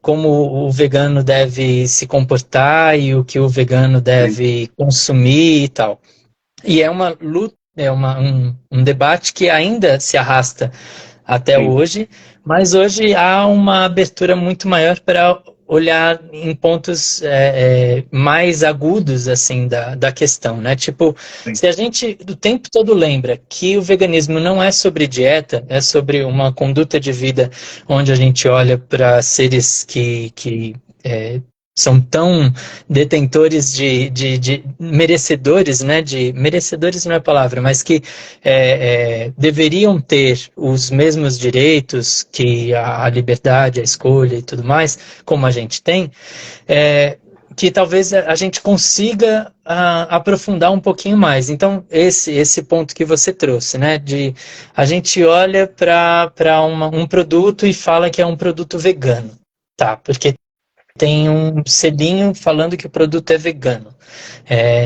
como o vegano deve se comportar e o que o vegano deve consumir e tal. E é uma luta, um debate que ainda se arrasta até hoje, mas hoje há uma abertura muito maior para olhar em pontos mais agudos assim da questão, né? Tipo, se a gente o tempo todo lembra que o veganismo não é sobre dieta, é sobre uma conduta de vida onde a gente olha para seres que são tão detentores de merecedores, né? Merecedores não é a palavra, mas que deveriam ter os mesmos direitos que a liberdade, a escolha e tudo mais, como a gente tem, que talvez a gente consiga aprofundar um pouquinho mais. Então, esse ponto que você trouxe, né? A gente olha para um produto e fala que é um produto vegano, tá? Porque tem um selinho falando que o produto é vegano,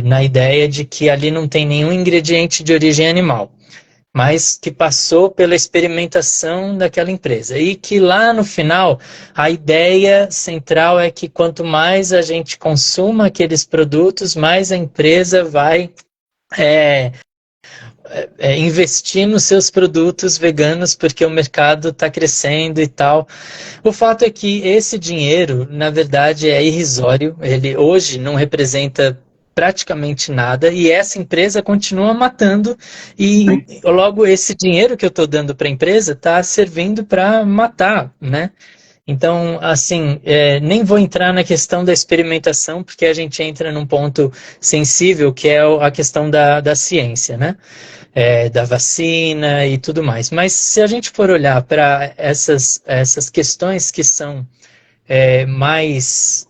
na ideia de que ali não tem nenhum ingrediente de origem animal, mas que passou pela experimentação daquela empresa. E que lá no final, a ideia central é que quanto mais a gente consuma aqueles produtos, mais a empresa vai investir nos seus produtos veganos porque o mercado está crescendo e tal. O fato é que esse dinheiro, na verdade, é irrisório. Ele hoje não representa praticamente nada e essa empresa continua matando e logo esse dinheiro que eu estou dando para a empresa está servindo para matar, né? Então, assim, nem vou entrar na questão da experimentação, porque a gente entra num ponto sensível, que é a questão da ciência, né? Da vacina e tudo mais. Mas se a gente for olhar para essas questões que são mais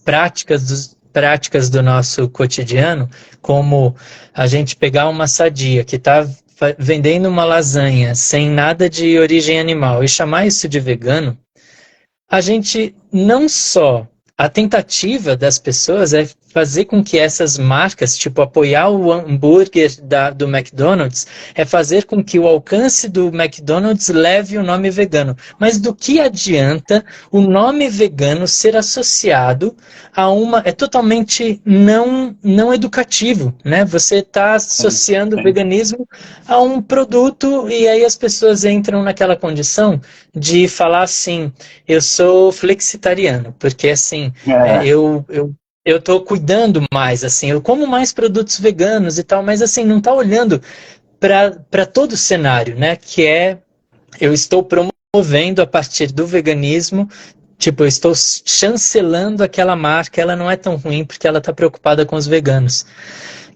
práticas do nosso cotidiano, como a gente pegar uma Sadia que está vendendo uma lasanha sem nada de origem animal e chamar isso de vegano, a gente não só a tentativa das pessoas é fazer com que essas marcas, tipo apoiar o hambúrguer do McDonald's, é fazer com que o alcance do McDonald's leve o nome vegano. Mas do que adianta o nome vegano ser associado a uma... É totalmente não educativo, né? Você está associando o veganismo a um produto e aí as pessoas entram naquela condição de falar assim, eu sou flexitariano, porque assim, eu estou cuidando mais, assim, eu como mais produtos veganos e tal, mas assim, não está olhando para todo o cenário, né? Que eu estou promovendo a partir do veganismo, tipo, eu estou chancelando aquela marca, ela não é tão ruim porque ela está preocupada com os veganos.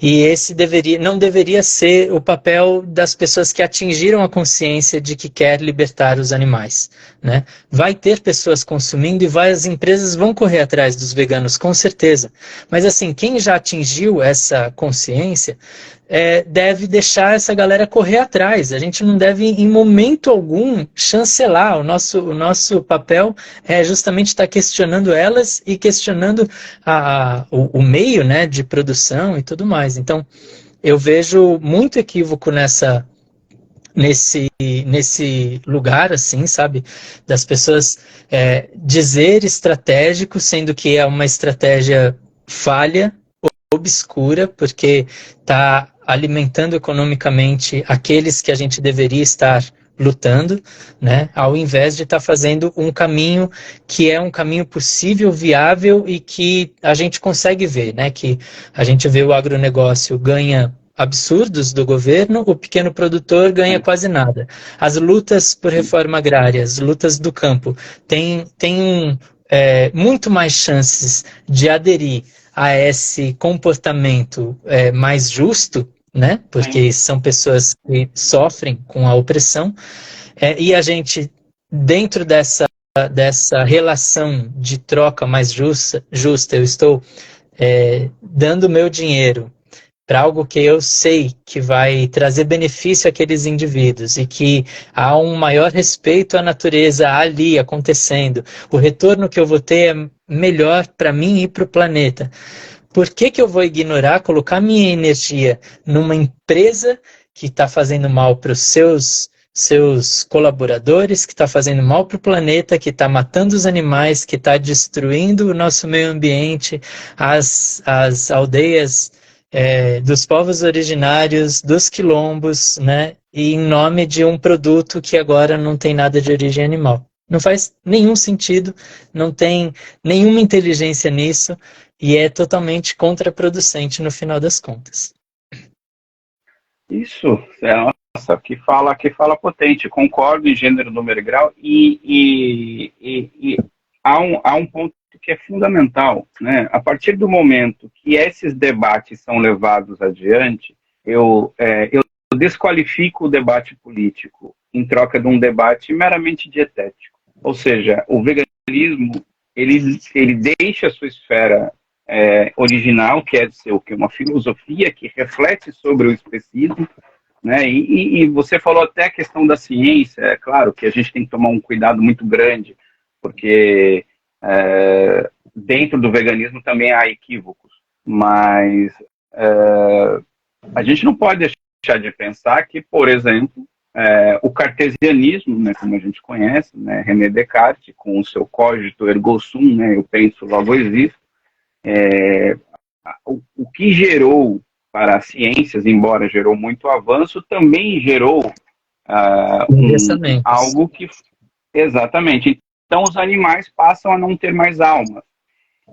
E esse não deveria ser o papel das pessoas que atingiram a consciência de que quer libertar os animais, né? Vai ter pessoas consumindo e várias empresas vão correr atrás dos veganos, com certeza. Mas assim, quem já atingiu essa consciência deve deixar essa galera correr atrás. A gente não deve, em momento algum, chancelar. O nosso papel é justamente estar questionando elas e questionando o meio, né, de produção e tudo mais. Então, eu vejo muito equívoco nesse lugar, assim, sabe? Das pessoas dizer estratégico, sendo que é uma estratégia falha, obscura, porque está alimentando economicamente aqueles que a gente deveria estar lutando, né? Ao invés de estar fazendo um caminho que é um caminho possível, viável e que a gente consegue ver, né? Que a gente vê o agronegócio ganha absurdos do governo, o pequeno produtor ganha quase nada. As lutas por reforma agrária, as lutas do campo, têm muito mais chances de aderir a esse comportamento mais justo, né? Porque são pessoas que sofrem com a opressão, e a gente, dentro dessa relação de troca mais justa, eu estou dando meu dinheiro para algo que eu sei que vai trazer benefício àqueles indivíduos e que há um maior respeito à natureza ali acontecendo, o retorno que eu vou ter é melhor para mim e para o planeta. Por que eu vou ignorar, colocar minha energia numa empresa que está fazendo mal para os seus colaboradores, que está fazendo mal para o planeta, que está matando os animais, que está destruindo o nosso meio ambiente, as aldeias dos povos originários, dos quilombos, né? E em nome de um produto que agora não tem nada de origem animal. Não faz nenhum sentido, não tem nenhuma inteligência nisso e é totalmente contraproducente no final das contas. Isso, nossa, que fala potente. Concordo em gênero, número e grau e há um ponto que é fundamental, né? A partir do momento que esses debates são levados adiante, eu desqualifico o debate político em troca de um debate meramente dietético. Ou seja, o veganismo ele deixa a sua esfera original, que é de ser o que? Uma filosofia que reflete sobre o especismo, né? E você falou até a questão da ciência. É claro que a gente tem que tomar um cuidado muito grande, porque dentro do veganismo também há equívocos, mas a gente não pode deixar de pensar que, por exemplo, o cartesianismo, né, como a gente conhece, né, René Descartes, com o seu cogito ergo sum, né, eu penso, logo existo, o que gerou para as ciências, embora gerou muito avanço, também gerou algo que... Exatamente. Então, os animais passam a não ter mais alma.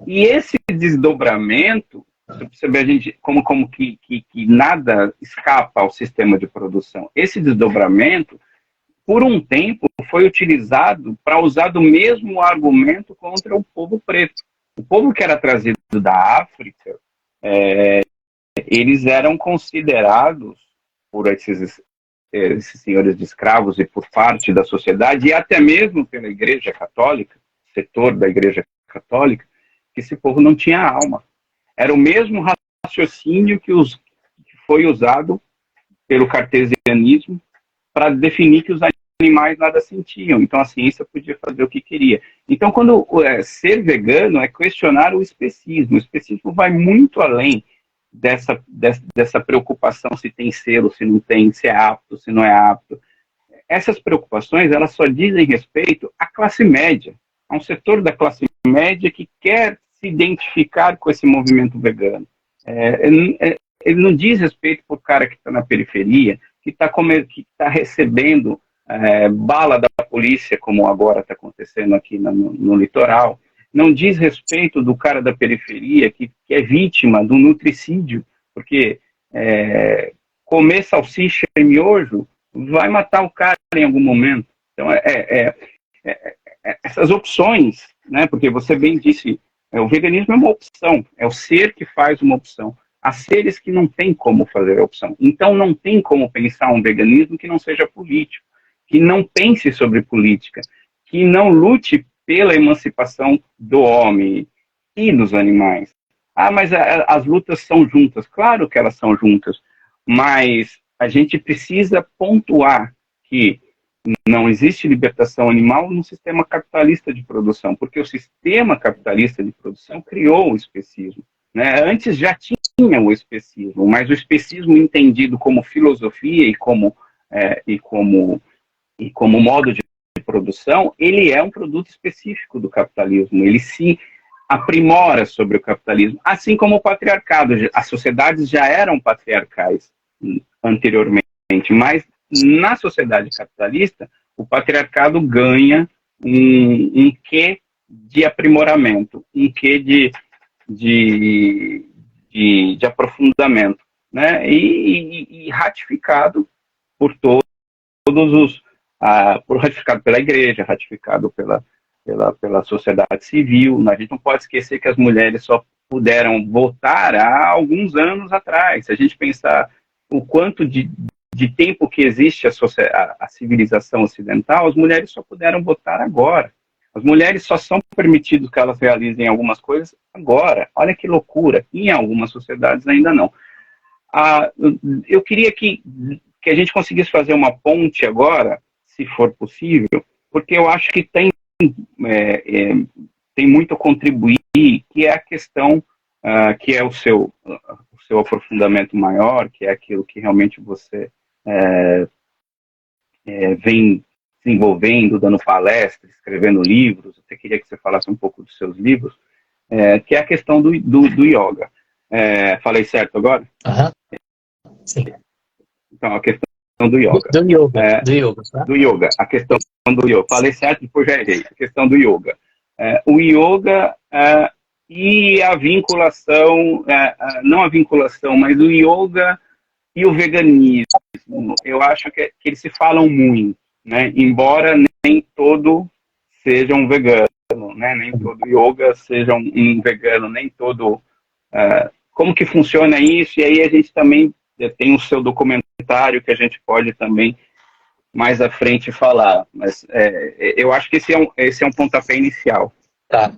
E esse desdobramento, você vê a gente, como que nada escapa ao sistema de produção. Esse desdobramento, por um tempo, foi utilizado para usar do mesmo argumento contra o povo preto. O povo que era trazido da África, eles eram considerados por esses senhores de escravos e por parte da sociedade, e até mesmo pela Igreja Católica, setor da Igreja Católica, que esse povo não tinha alma. Era o mesmo raciocínio que foi usado pelo cartesianismo para definir que os animais nada sentiam. Então a ciência podia fazer o que queria. Então, quando ser vegano é questionar o especismo. O especismo vai muito além dessa preocupação se tem selo, se não tem, se é apto, se não é apto. Essas preocupações, elas só dizem respeito à classe média, a um setor da classe média que quer se identificar com esse movimento vegano. Ele não diz respeito para o cara que está na periferia, que está recebendo bala da polícia, como agora está acontecendo aqui no litoral. Não diz respeito do cara da periferia que é vítima do nutricídio, porque comer salsicha e miojo vai matar o cara em algum momento. Então, essas opções, né, porque você bem disse, o veganismo é uma opção, é o ser que faz uma opção. Há seres que não têm como fazer a opção. Então, não tem como pensar um veganismo que não seja político, que não pense sobre política, que não lute pela emancipação do homem e dos animais. Mas as lutas são juntas. Claro que elas são juntas, mas a gente precisa pontuar que não existe libertação animal no sistema capitalista de produção, porque o sistema capitalista de produção criou o especismo. Né? Antes já tinha o especismo, mas o especismo entendido como filosofia e como modo de produção, ele é um produto específico do capitalismo, ele se aprimora sobre o capitalismo, assim como o patriarcado. As sociedades já eram patriarcais anteriormente, mas na sociedade capitalista, o patriarcado ganha um quê de aprimoramento, um quê de aprofundamento, né? E ratificado por todos os... ratificado pela igreja, ratificado pela sociedade civil. A gente não pode esquecer que as mulheres só puderam votar há alguns anos atrás. Se a gente pensar o quanto de tempo que existe a civilização ocidental, as mulheres só puderam votar agora. As mulheres só são permitidas que elas realizem algumas coisas agora. Olha que loucura. Em algumas sociedades ainda não. Eu queria que a gente conseguisse fazer uma ponte agora, se for possível, porque eu acho que tem muito a contribuir, que é a questão, que é o seu aprofundamento maior, que é aquilo que realmente você vem desenvolvendo, dando palestras, escrevendo livros. Eu queria que você falasse um pouco dos seus livros, que é a questão do yoga. Falei certo agora? Sim. Então, a questão do yoga. Do yoga. Tá? Do yoga. A questão do yoga. Falei certo, depois já errei. A questão do yoga. O yoga e a vinculação, não a vinculação, mas o yoga e o veganismo. Eu acho que eles se falam muito, né? Embora nem todo seja um vegano, né? Nem todo yoga seja um vegano, nem todo... como que funciona isso? E aí a gente também tem o seu documentário que a gente pode também mais à frente falar. Mas eu acho que esse é um pontapé inicial. Tá.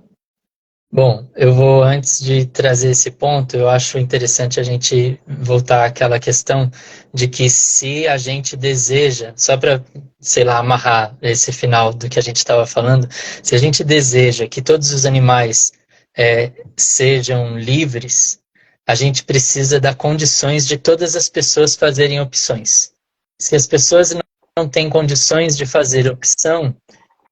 Bom, eu vou, antes de trazer esse ponto, eu acho interessante a gente voltar àquela questão de que se a gente deseja, só para, sei lá, amarrar esse final do que a gente estava falando, se a gente deseja que todos os animais sejam livres, a gente precisa dar condições de todas as pessoas fazerem opções. Se as pessoas não têm condições de fazer opção,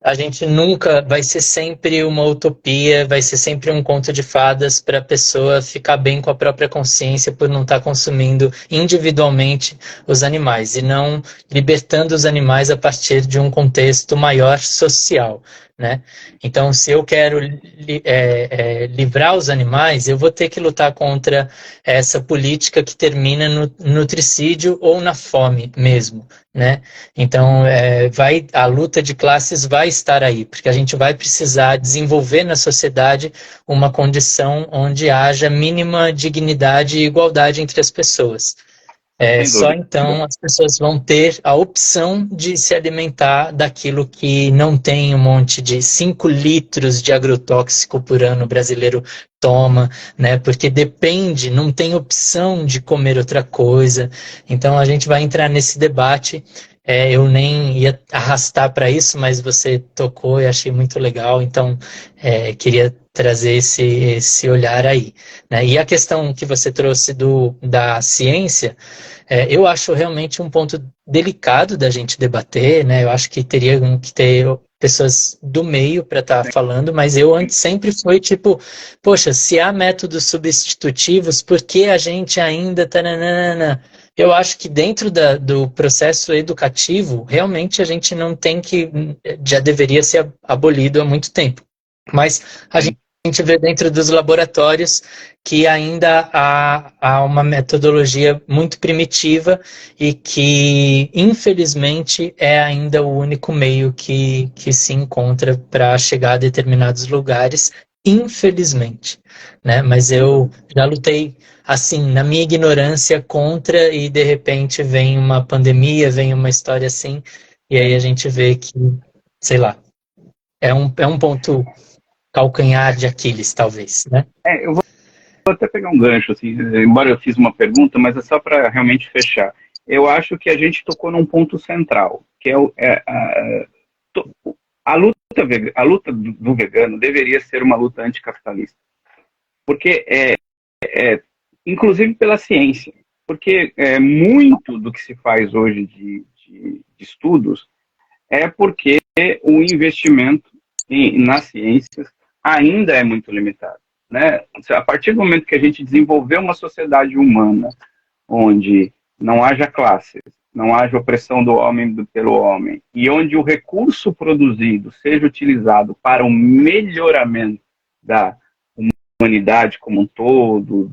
a gente nunca vai ser sempre uma utopia, vai ser sempre um conto de fadas para a pessoa ficar bem com a própria consciência por não estar consumindo individualmente os animais e não libertando os animais a partir de um contexto maior social, né? Então, se eu quero livrar os animais, eu vou ter que lutar contra essa política que termina no nutricídio ou na fome mesmo, né? Então, a luta de classes vai estar aí, porque a gente vai precisar desenvolver na sociedade uma condição onde haja mínima dignidade e igualdade entre as pessoas. Sem Só dúvida. então as pessoas vão ter a opção de se alimentar daquilo que não tem um monte de 5 litros de agrotóxico por ano brasileiro toma, né? Porque depende, não tem opção de comer outra coisa. Então a gente vai entrar nesse debate. Eu nem ia arrastar para isso, mas você tocou e achei muito legal. Então queria trazer esse olhar aí, né? E a questão que você trouxe da ciência, eu acho realmente um ponto delicado da gente debater, né? Eu acho que teria que ter pessoas do meio para estar falando, mas eu antes sempre foi tipo, poxa, se há métodos substitutivos, por que a gente ainda tananana? Eu acho que dentro do processo educativo, realmente a gente não tem que, já deveria ser abolido há muito tempo. Mas a gente vê dentro dos laboratórios que ainda há uma metodologia muito primitiva e que, infelizmente, é ainda o único meio que se encontra para chegar a determinados lugares, infelizmente, né? Mas eu já lutei, assim, na minha ignorância contra e, de repente, vem uma pandemia, vem uma história assim, e aí a gente vê que, sei lá, é um ponto calcanhar de Aquiles, talvez, né? Eu vou até pegar um gancho, assim, embora eu fiz uma pergunta, mas é só para realmente fechar. Eu acho que a gente tocou num ponto central, que a luta do vegano deveria ser uma luta anticapitalista, porque inclusive pela ciência, porque muito do que se faz hoje de estudos é porque o investimento nas ciências ainda é muito limitado, né? A partir do momento que a gente desenvolver uma sociedade humana onde não haja classes, não haja opressão do homem pelo homem, e onde o recurso produzido seja utilizado para o melhoramento da humanidade como um todo,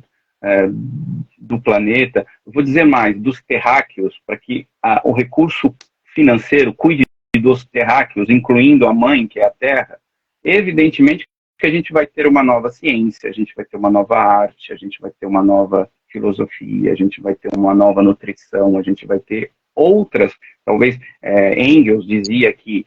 do planeta, eu vou dizer mais, dos terráqueos, para que o recurso financeiro cuide dos terráqueos, incluindo a mãe, que é a terra, evidentemente que a gente vai ter uma nova ciência, a gente vai ter uma nova arte, a gente vai ter uma nova filosofia, a gente vai ter uma nova nutrição, a gente vai ter outras, talvez Engels dizia que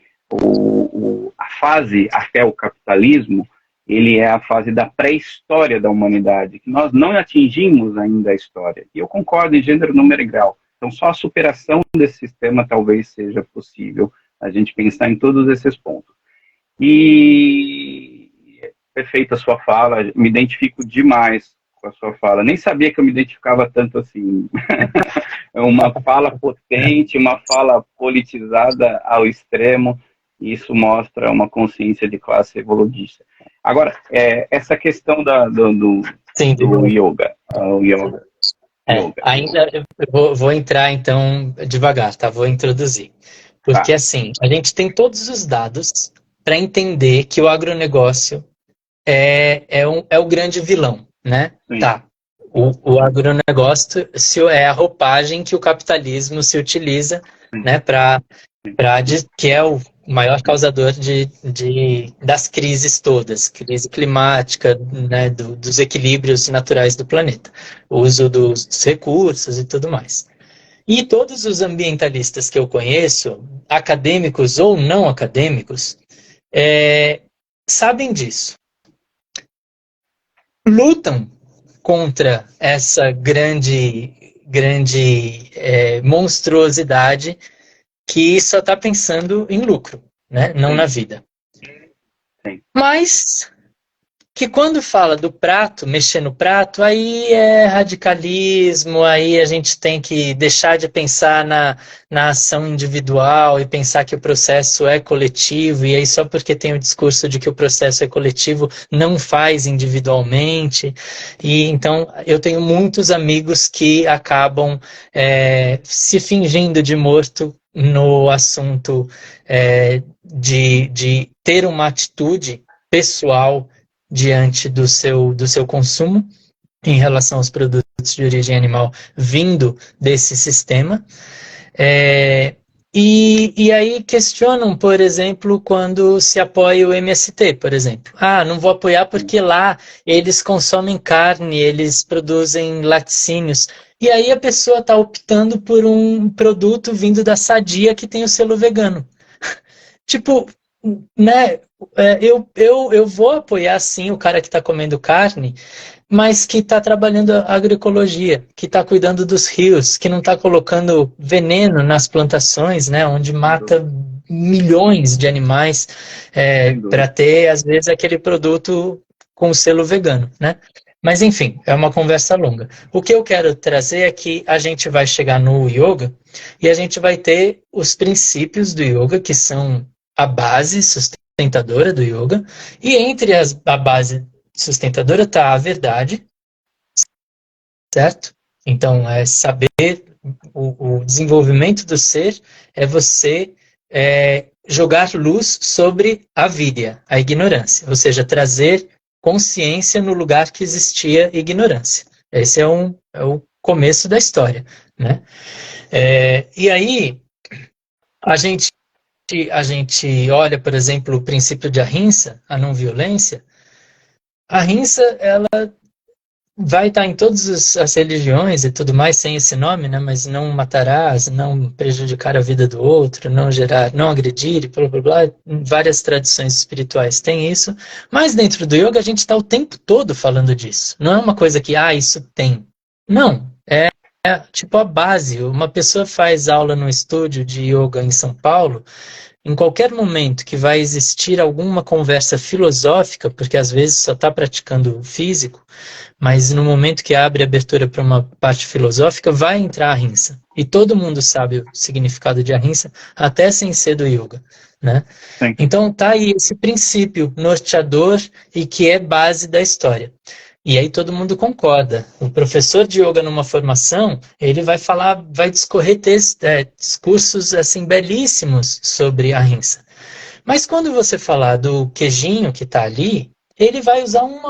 a fase até o capitalismo, ele é a fase da pré-história da humanidade, que nós não atingimos ainda a história. E eu concordo em gênero, número e grau. Então, só a superação desse sistema talvez seja possível a gente pensar em todos esses pontos. E perfeita a sua fala, me identifico demais com a sua fala. Nem sabia que eu me identificava tanto assim. É uma fala potente, uma fala politizada ao extremo, e isso mostra uma consciência de classe evoluída. Agora, essa questão do yoga. O yoga. Ainda eu vou entrar, então, devagar, tá? Vou introduzir. Porque, assim, a gente tem todos os dados para entender que o agronegócio é o grande vilão, né? Sim. Tá. O agronegócio é a roupagem que o capitalismo se utiliza, né, que é o maior causador das crises todas, crise climática, né, dos equilíbrios naturais do planeta, o uso dos recursos e tudo mais. E todos os ambientalistas que eu conheço, acadêmicos ou não acadêmicos, sabem disso. Lutam contra essa grande monstruosidade que só está pensando em lucro, né? Não na vida. Sim. Mas que quando fala do prato, mexer no prato, aí é radicalismo, aí a gente tem que deixar de pensar na ação individual e pensar que o processo é coletivo, e aí só porque tem o discurso de que o processo é coletivo, não faz individualmente. E então eu tenho muitos amigos que acabam se fingindo de morto no assunto de ter uma atitude pessoal diante do seu consumo em relação aos produtos de origem animal vindo desse sistema. E aí questionam, por exemplo, quando se apoia o MST, por exemplo. Ah, não vou apoiar porque lá eles consomem carne, eles produzem laticínios. E aí a pessoa está optando por um produto vindo da Sadia que tem o selo vegano. Tipo, né? Eu vou apoiar sim o cara que está comendo carne, mas que está trabalhando a agroecologia, que está cuidando dos rios, que não está colocando veneno nas plantações, né? Onde mata milhões de animais para ter, às vezes, aquele produto com o selo vegano, né? Mas, enfim, é uma conversa longa. O que eu quero trazer é que a gente vai chegar no yoga e a gente vai ter os princípios do yoga, que são a base sustentadora do yoga, e entre a base sustentadora está a verdade, certo? Então, é saber o desenvolvimento do ser, é você jogar luz sobre a vidya, a ignorância, ou seja, trazer consciência no lugar que existia ignorância. Esse é o começo da história, né? E aí, a gente olha, por exemplo, o princípio de ahimsa, a não violência. A ahimsa, ela vai estar em todas as religiões e tudo mais, sem esse nome, né? Mas não matarás, não prejudicar a vida do outro, não gerar, não agredir, blá, blá, blá. Várias tradições espirituais têm isso. Mas dentro do yoga a gente está o tempo todo falando disso. Não é uma coisa que, isso tem. Não. É tipo a base. Uma pessoa faz aula no estúdio de yoga em São Paulo, em qualquer momento que vai existir alguma conversa filosófica, porque às vezes só está praticando o físico, mas no momento que abre abertura para uma parte filosófica, vai entrar a ahimsa. E todo mundo sabe o significado de ahimsa, até sem ser do yoga, né? Sim. Então tá aí esse princípio norteador e que é base da história. E aí todo mundo concorda. O professor de yoga numa formação, ele vai falar, vai discorrer discursos assim belíssimos sobre a ahimsa. Mas quando você falar do queijinho que está ali, ele vai usar um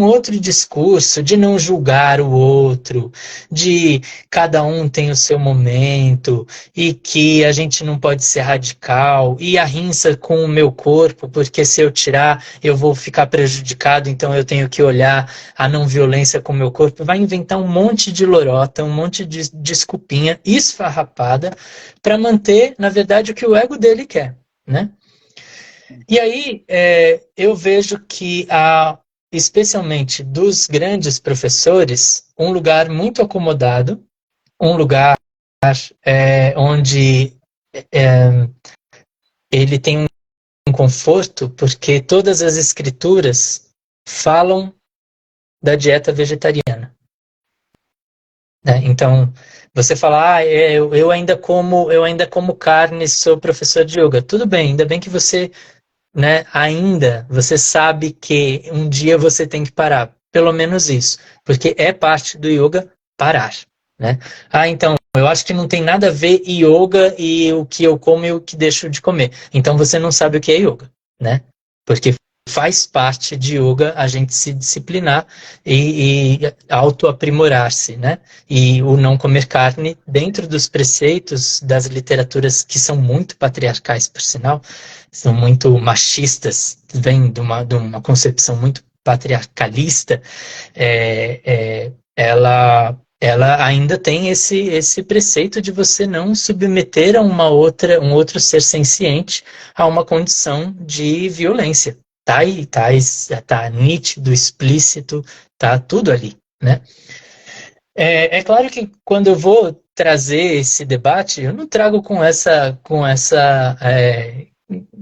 outro discurso de não julgar o outro, de cada um tem o seu momento, e que a gente não pode ser radical, e a rinça com o meu corpo, porque se eu tirar eu vou ficar prejudicado, então eu tenho que olhar a não violência com o meu corpo. Vai inventar um monte de lorota, um monte de desculpinha esfarrapada para manter, na verdade, o que o ego dele quer, né? E aí eu vejo que há, especialmente dos grandes professores, um lugar muito acomodado, um lugar onde ele tem um conforto, porque todas as escrituras falam da dieta vegetariana. Né? Então, você fala, eu ainda como carne, sou professor de yoga. Tudo bem, ainda bem que você, né, ainda você sabe que um dia você tem que parar, pelo menos isso, porque é parte do yoga parar, né? Então, eu acho que não tem nada a ver yoga e o que eu como e o que deixo de comer. Então você não sabe o que é yoga, né? Porque faz parte de yoga a gente se disciplinar e autoaprimorar-se, né? E o não comer carne dentro dos preceitos das literaturas que são muito patriarcais, por sinal, são muito machistas, vem de uma concepção muito patriarcalista, ela ainda tem esse preceito de você não submeter a um outro ser senciente a uma condição de violência. Tá aí, tá nítido, explícito, tá tudo ali, né? É claro que quando eu vou trazer esse debate, eu não trago com essa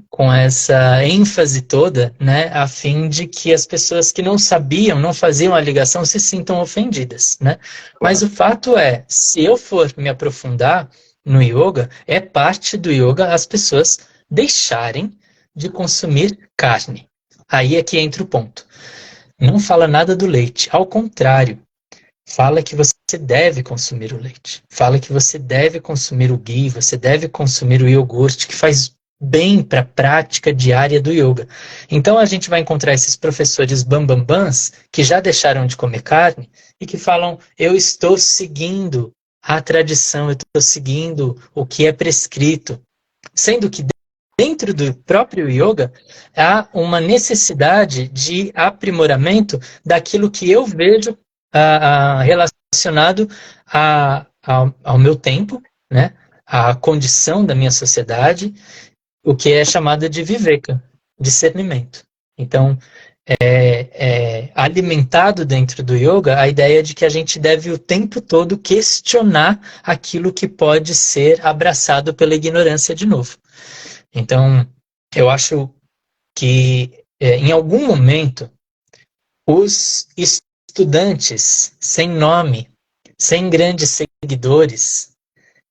com essa ênfase toda, né, a fim de que as pessoas que não sabiam, não faziam a ligação, se sintam ofendidas, né? Mas o fato é, se eu for me aprofundar no yoga, é parte do yoga as pessoas deixarem de consumir carne. Aí é que entra o ponto. Não fala nada do leite, ao contrário, fala que você deve consumir o leite, fala que você deve consumir o ghee, você deve consumir o iogurte, que faz bem para a prática diária do yoga. Então a gente vai encontrar esses professores bambambãs que já deixaram de comer carne e que falam, eu estou seguindo a tradição, eu estou seguindo o que é prescrito, sendo que dentro do próprio yoga há uma necessidade de aprimoramento daquilo que eu vejo relacionado ao meu tempo, né, à condição da minha sociedade, o que é chamado de viveka, discernimento. Então, alimentado dentro do yoga a ideia de que a gente deve o tempo todo questionar aquilo que pode ser abraçado pela ignorância de novo. Então, eu acho que em algum momento os estudantes sem nome, sem grandes seguidores,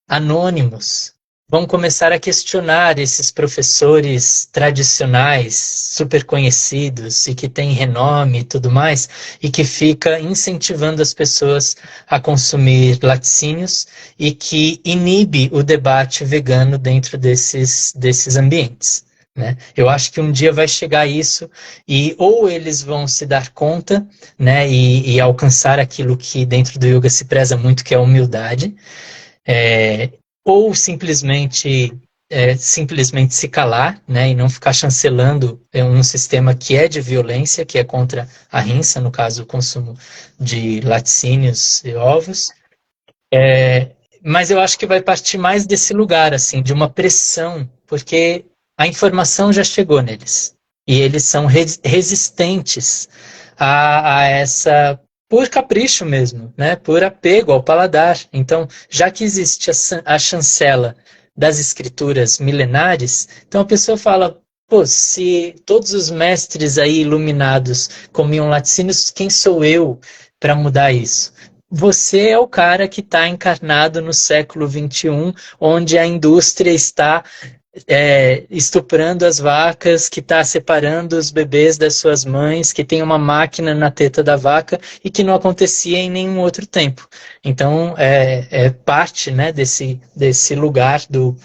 anônimos, vão começar a questionar esses professores tradicionais, super conhecidos e que têm renome e tudo mais, e que fica incentivando as pessoas a consumir laticínios e que inibe o debate vegano dentro desses ambientes. Né? Eu acho que um dia vai chegar isso e ou eles vão se dar conta, né, e alcançar aquilo que dentro do yoga se preza muito, que é a humildade, ou simplesmente se calar, né, e não ficar chancelando um sistema que é de violência, que é contra a rinça, no caso o consumo de laticínios e ovos. Mas eu acho que vai partir mais desse lugar, assim, de uma pressão, porque a informação já chegou neles. E eles são resistentes a essa, por capricho mesmo, né? Por apego ao paladar. Então, já que existe a chancela das escrituras milenares, então a pessoa fala, pô, se todos os mestres aí iluminados comiam laticínios, quem sou eu para mudar isso? Você é o cara que está encarnado no século XXI, onde a indústria está estuprando as vacas, que está separando os bebês das suas mães, que tem uma máquina na teta da vaca e que não acontecia em nenhum outro tempo. Então, é parte, né, desse lugar do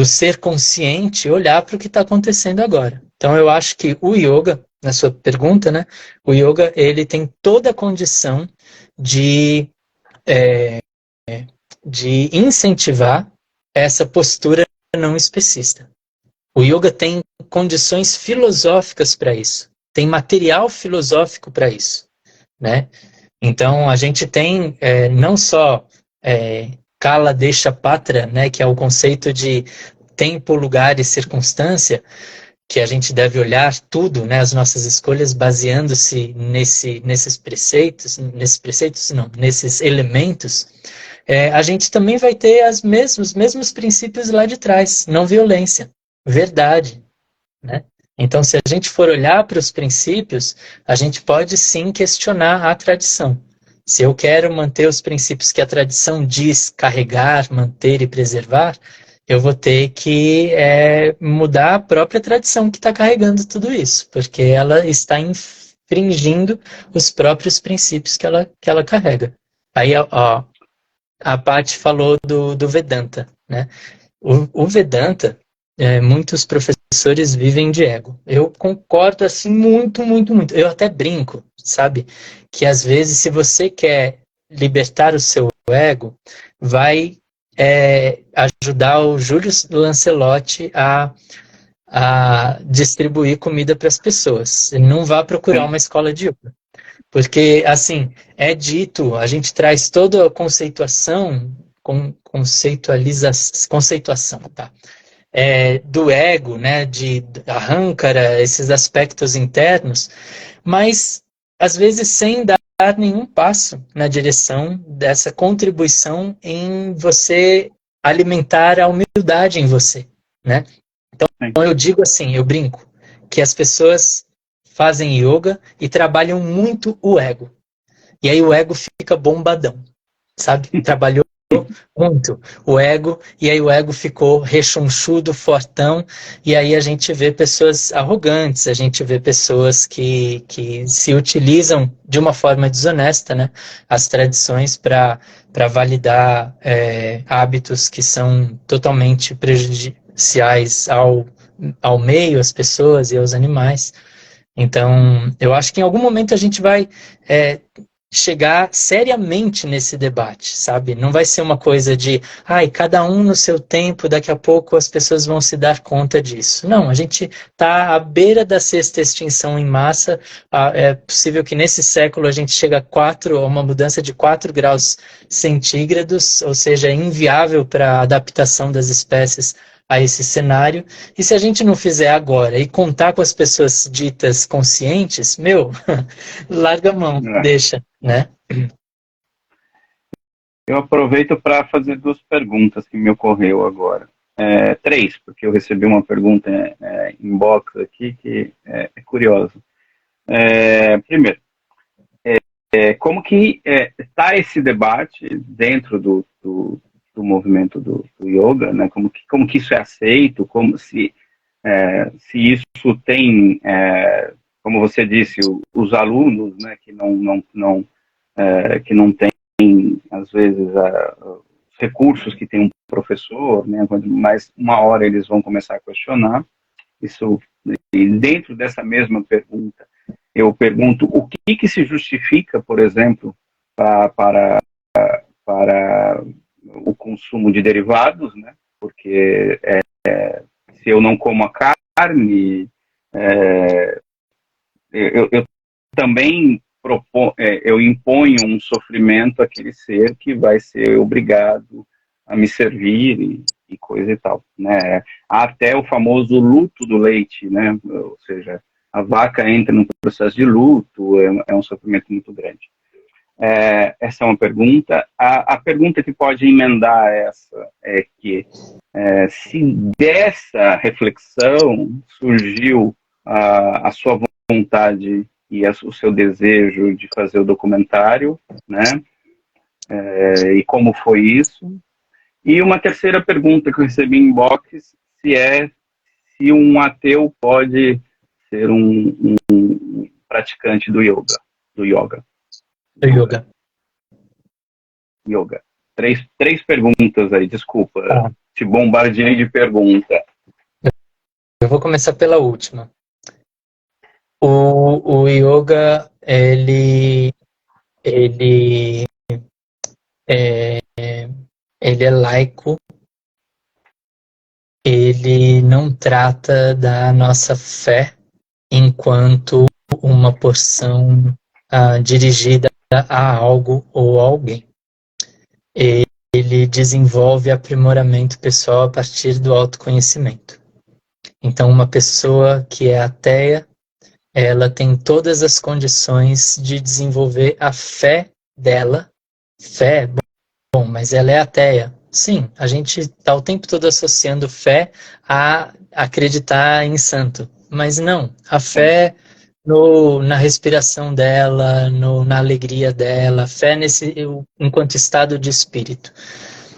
ser consciente olhar para o que está acontecendo agora. Então, eu acho que o yoga, na sua pergunta, né, o yoga ele tem toda a condição de incentivar essa postura não especista. O yoga tem condições filosóficas para isso, tem material filosófico para isso, né? Então a gente tem não só kala desha patra, né, que é o conceito de tempo, lugar e circunstância, que a gente deve olhar tudo, né, as nossas escolhas baseando-se nesses preceitos não, nesses elementos. A gente também vai ter os mesmos princípios lá de trás, não violência, verdade, né? Então, se a gente for olhar para os princípios, a gente pode sim questionar a tradição. Se eu quero manter os princípios que a tradição diz carregar, manter e preservar, eu vou ter que mudar a própria tradição que está carregando tudo isso, porque ela está infringindo os próprios princípios que ela carrega. Aí, ó, a Paty falou do Vedanta, né? O Vedanta, muitos professores vivem de ego. Eu concordo assim muito, muito, muito. Eu até brinco, sabe? Que às vezes, se você quer libertar o seu ego, vai ajudar o Júlio Lancelotti a distribuir comida para as pessoas. Ele não vai procurar uma escola de yoga. Porque, assim, é dito, a gente traz toda a conceituação, conceituação, tá? Do ego, né, de ahankara, esses aspectos internos, mas, às vezes, sem dar nenhum passo na direção dessa contribuição em você alimentar a humildade em você, né? Então eu digo assim, eu brinco, que as pessoas fazem yoga e trabalham muito o ego. E aí o ego fica bombadão, sabe? Trabalhou muito o ego, e aí o ego ficou rechonchudo, fortão, e aí a gente vê pessoas arrogantes, a gente vê pessoas que se utilizam de uma forma desonesta, né, as tradições para validar hábitos que são totalmente prejudiciais ao meio, às pessoas e aos animais. Então, eu acho que em algum momento a gente vai chegar seriamente nesse debate, sabe? Não vai ser uma coisa de, ai, cada um no seu tempo, daqui a pouco as pessoas vão se dar conta disso. Não, a gente está à beira da sexta extinção em massa. É possível que nesse século a gente chegue a uma mudança de 4 graus centígrados, ou seja, é inviável para a adaptação das espécies a esse cenário. E se a gente não fizer agora e contar com as pessoas ditas conscientes, meu, larga a mão, deixa, né? Eu aproveito para fazer 2 perguntas que me ocorreu agora. 3, porque eu recebi uma pergunta inbox aqui que é curiosa. Primeiro, como que está esse debate dentro do movimento do yoga, né? Como que isso é aceito, como se isso tem, como você disse, os alunos, né, que não têm, às vezes, os recursos que tem um professor, né, mas uma hora eles vão começar a questionar isso. E dentro dessa mesma pergunta, eu pergunto o que se justifica, por exemplo, para o consumo de derivados, né? Porque se eu não como a carne, eu também eu imponho um sofrimento àquele ser que vai ser obrigado a me servir e coisa e tal, né? Há até o famoso luto do leite, né? Ou seja, a vaca entra num processo de luto, é um sofrimento muito grande. Essa é uma pergunta. A pergunta que pode emendar essa é que se dessa reflexão surgiu a sua vontade e o seu desejo de fazer o documentário, né? E como foi isso? E uma terceira pergunta que eu recebi em inbox, se um ateu pode ser um praticante do yoga. Do yoga. Yoga. Três perguntas aí, desculpa. Te bombardeei de pergunta. Eu vou começar pela última. O yoga, ele é laico, ele não trata da nossa fé enquanto uma porção dirigida a algo ou alguém. Ele desenvolve aprimoramento pessoal a partir do autoconhecimento. Então, uma pessoa que é ateia, ela tem todas as condições de desenvolver a fé dela. Fé, bom, mas ela é ateia. Sim, a gente está o tempo todo associando fé a acreditar em santo. Mas não, a fé na respiração dela, na alegria dela, fé enquanto estado de espírito.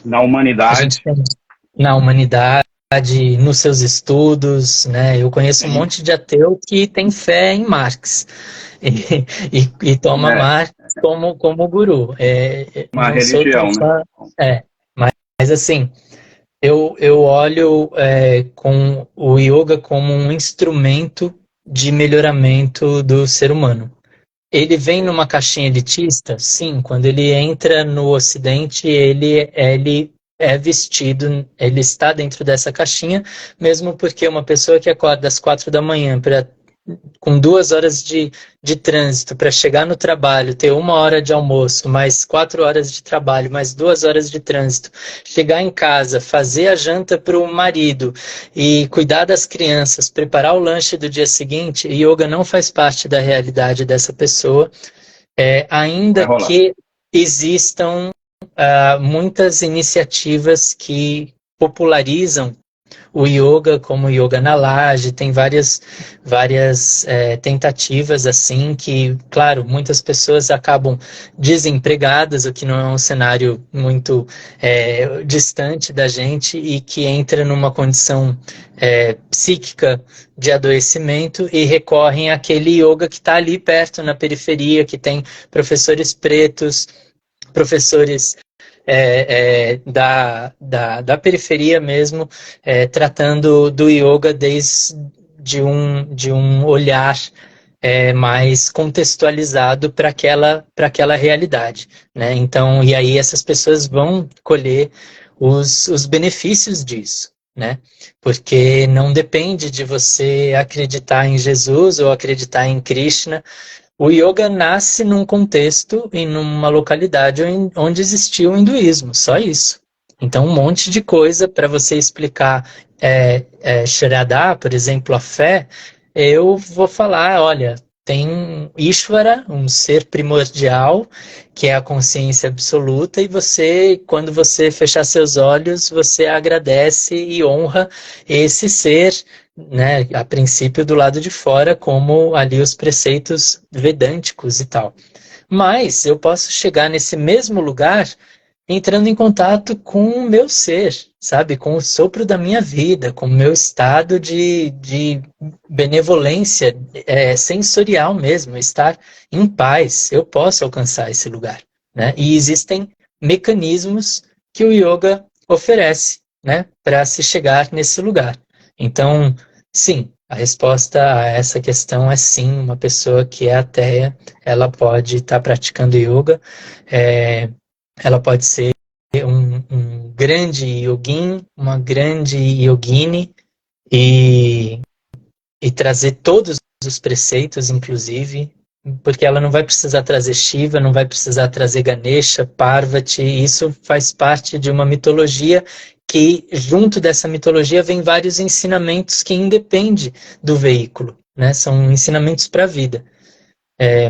Na humanidade. A gente tem na humanidade, nos seus estudos, né? Eu conheço um monte de ateu que tem fé em Marx e toma Marx como guru. Uma não religião, né? Mas assim, eu olho com o yoga como um instrumento de melhoramento do ser humano. Ele vem numa caixinha elitista? Sim, quando ele entra no Ocidente, ele é vestido, ele está dentro dessa caixinha, mesmo porque uma pessoa que acorda às 4 da manhã com 2 horas de trânsito para chegar no trabalho, ter 1 hora de almoço, mais 4 horas de trabalho, mais 2 horas de trânsito, chegar em casa, fazer a janta para o marido e cuidar das crianças, preparar o lanche do dia seguinte, yoga não faz parte da realidade dessa pessoa, ainda que existam muitas iniciativas que popularizam o yoga como yoga na laje, tem várias tentativas assim que, claro, muitas pessoas acabam desempregadas, o que não é um cenário muito distante da gente e que entra numa condição psíquica de adoecimento e recorrem àquele yoga que está ali perto, na periferia, que tem professores pretos, professores da periferia mesmo, tratando do yoga desde um olhar mais contextualizado para aquela realidade, né? Então, e aí essas pessoas vão colher os benefícios disso, né? Porque não depende de você acreditar em Jesus ou acreditar em Krishna. O yoga nasce num contexto e numa localidade onde existia o hinduísmo, só isso. Então, um monte de coisa para você explicar Shraddha, por exemplo, a fé, eu vou falar, olha, tem Ishvara, um ser primordial, que é a consciência absoluta, e você, quando você fechar seus olhos, você agradece e honra esse ser, né, a princípio do lado de fora, como ali os preceitos vedânticos e tal. Mas eu posso chegar nesse mesmo lugar entrando em contato com o meu ser, sabe? Com o sopro da minha vida, com o meu estado de benevolência sensorial mesmo, estar em paz. Eu posso alcançar esse lugar, né? E existem mecanismos que o yoga oferece, né, para se chegar nesse lugar. Então, sim, a resposta a essa questão é sim. Uma pessoa que é ateia, ela pode estar praticando yoga, ela pode ser um grande yogin, uma grande yogini e trazer todos os preceitos, inclusive, porque ela não vai precisar trazer Shiva, não vai precisar trazer Ganesha, Parvati, isso faz parte de uma mitologia que, junto dessa mitologia, vem vários ensinamentos que independem do veículo, né? São ensinamentos para a vida.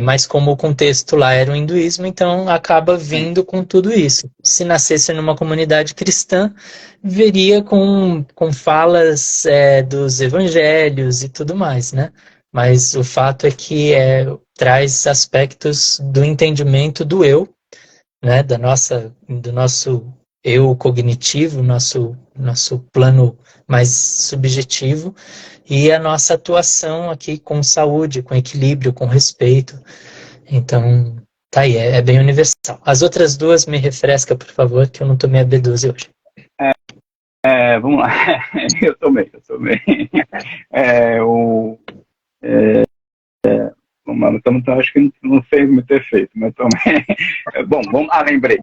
Mas como o contexto lá era o hinduísmo, então acaba vindo com tudo isso. Se nascesse numa comunidade cristã, veria com falas dos evangelhos e tudo mais, né? Mas o fato é que traz aspectos do entendimento do eu, né? Do nosso eu cognitivo, nosso plano mais subjetivo, e a nossa atuação aqui com saúde, com equilíbrio, com respeito. Então, tá aí, é bem universal. As outras duas me refresca, por favor, que eu não tomei a B12 hoje. Vamos lá. Eu tomei. Então, acho que não fez muito efeito, mas tomei. Bom, vamos lá, lembrei.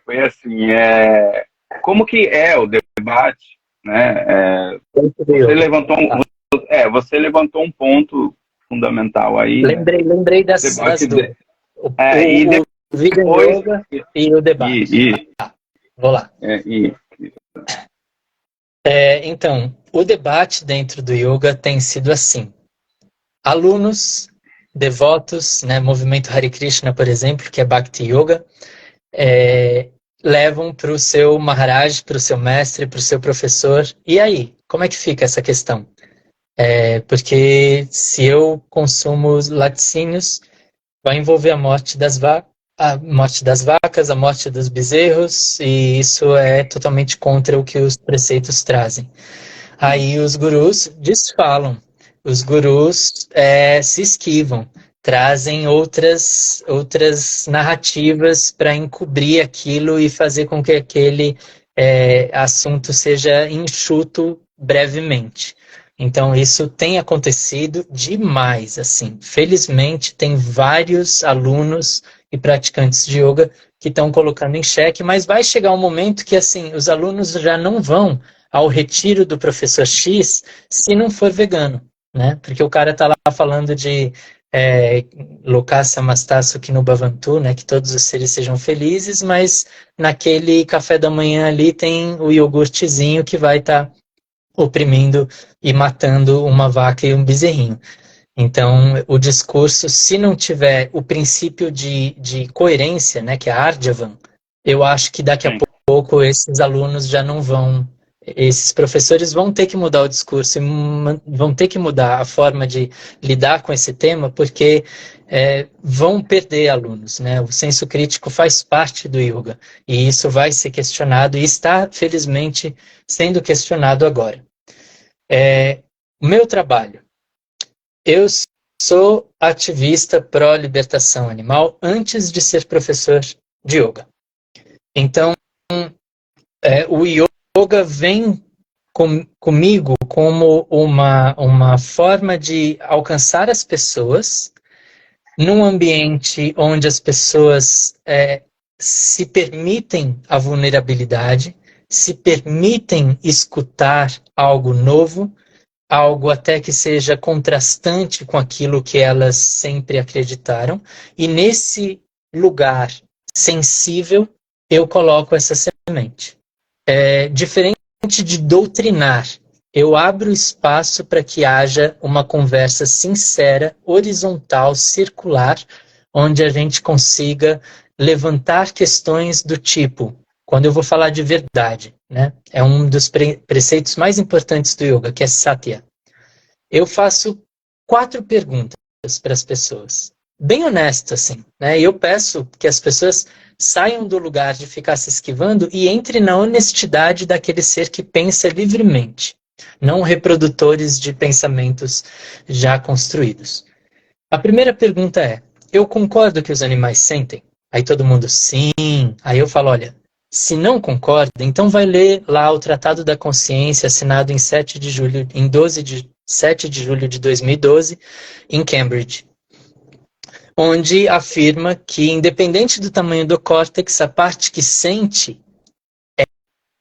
Foi assim, como que é o debate, né? Você levantou um ponto fundamental aí. Lembrei das duas. O Vegan Yoga e o debate. Vou lá. Então, o debate dentro do yoga tem sido assim. Alunos, devotos, né, movimento Hare Krishna, por exemplo, que é Bhakti Yoga, levam para o seu Maharaj, para o seu mestre, para o seu professor. E aí, como é que fica essa questão? Porque se eu consumo laticínios, vai envolver a morte das vacas, a morte dos bezerros, e isso é totalmente contra o que os preceitos trazem. Aí os gurus desfalam, os gurus se esquivam, trazem outras narrativas para encobrir aquilo e fazer com que aquele assunto seja enxuto brevemente. Então, isso tem acontecido demais, assim. Felizmente, tem vários alunos e praticantes de yoga que estão colocando em xeque, mas vai chegar um momento que, assim, os alunos já não vão ao retiro do professor X se não for vegano, né? Porque o cara está lá falando de Loka Samasta Sukhino Bhavantu, né? Que todos os seres sejam felizes, mas naquele café da manhã ali tem o iogurtezinho que vai estar oprimindo e matando uma vaca e um bezerrinho. Então, o discurso, se não tiver o princípio de coerência, né, que é a Arjavan, eu acho que daqui a pouco esses alunos já não vão, esses professores vão ter que mudar o discurso e vão ter que mudar a forma de lidar com esse tema, porque vão perder alunos, né? O senso crítico faz parte do yoga e isso vai ser questionado e está, felizmente, sendo questionado agora. O meu trabalho, eu sou ativista pró-libertação animal antes de ser professor de yoga. Então, o yoga vem comigo como uma forma de alcançar as pessoas num ambiente onde as pessoas se permitem a vulnerabilidade, se permitem escutar algo novo, algo até que seja contrastante com aquilo que elas sempre acreditaram, e nesse lugar sensível eu coloco essa semente. Diferente de doutrinar, eu abro espaço para que haja uma conversa sincera, horizontal, circular, onde a gente consiga levantar questões do tipo, quando eu vou falar de verdade, né? É um dos preceitos mais importantes do yoga, que é Satya. Eu faço 4 perguntas para as pessoas, bem honesto assim, né? E eu peço que as pessoas saiam do lugar de ficar se esquivando e entrem na honestidade daquele ser que pensa livremente, não reprodutores de pensamentos já construídos. A primeira pergunta é: eu concordo que os animais sentem? Aí todo mundo, sim. Aí eu falo, olha, se não concorda, então vai ler lá o Tratado da Consciência, assinado em 7 de julho de 2012, em Cambridge, onde afirma que, independente do tamanho do córtex, a parte que sente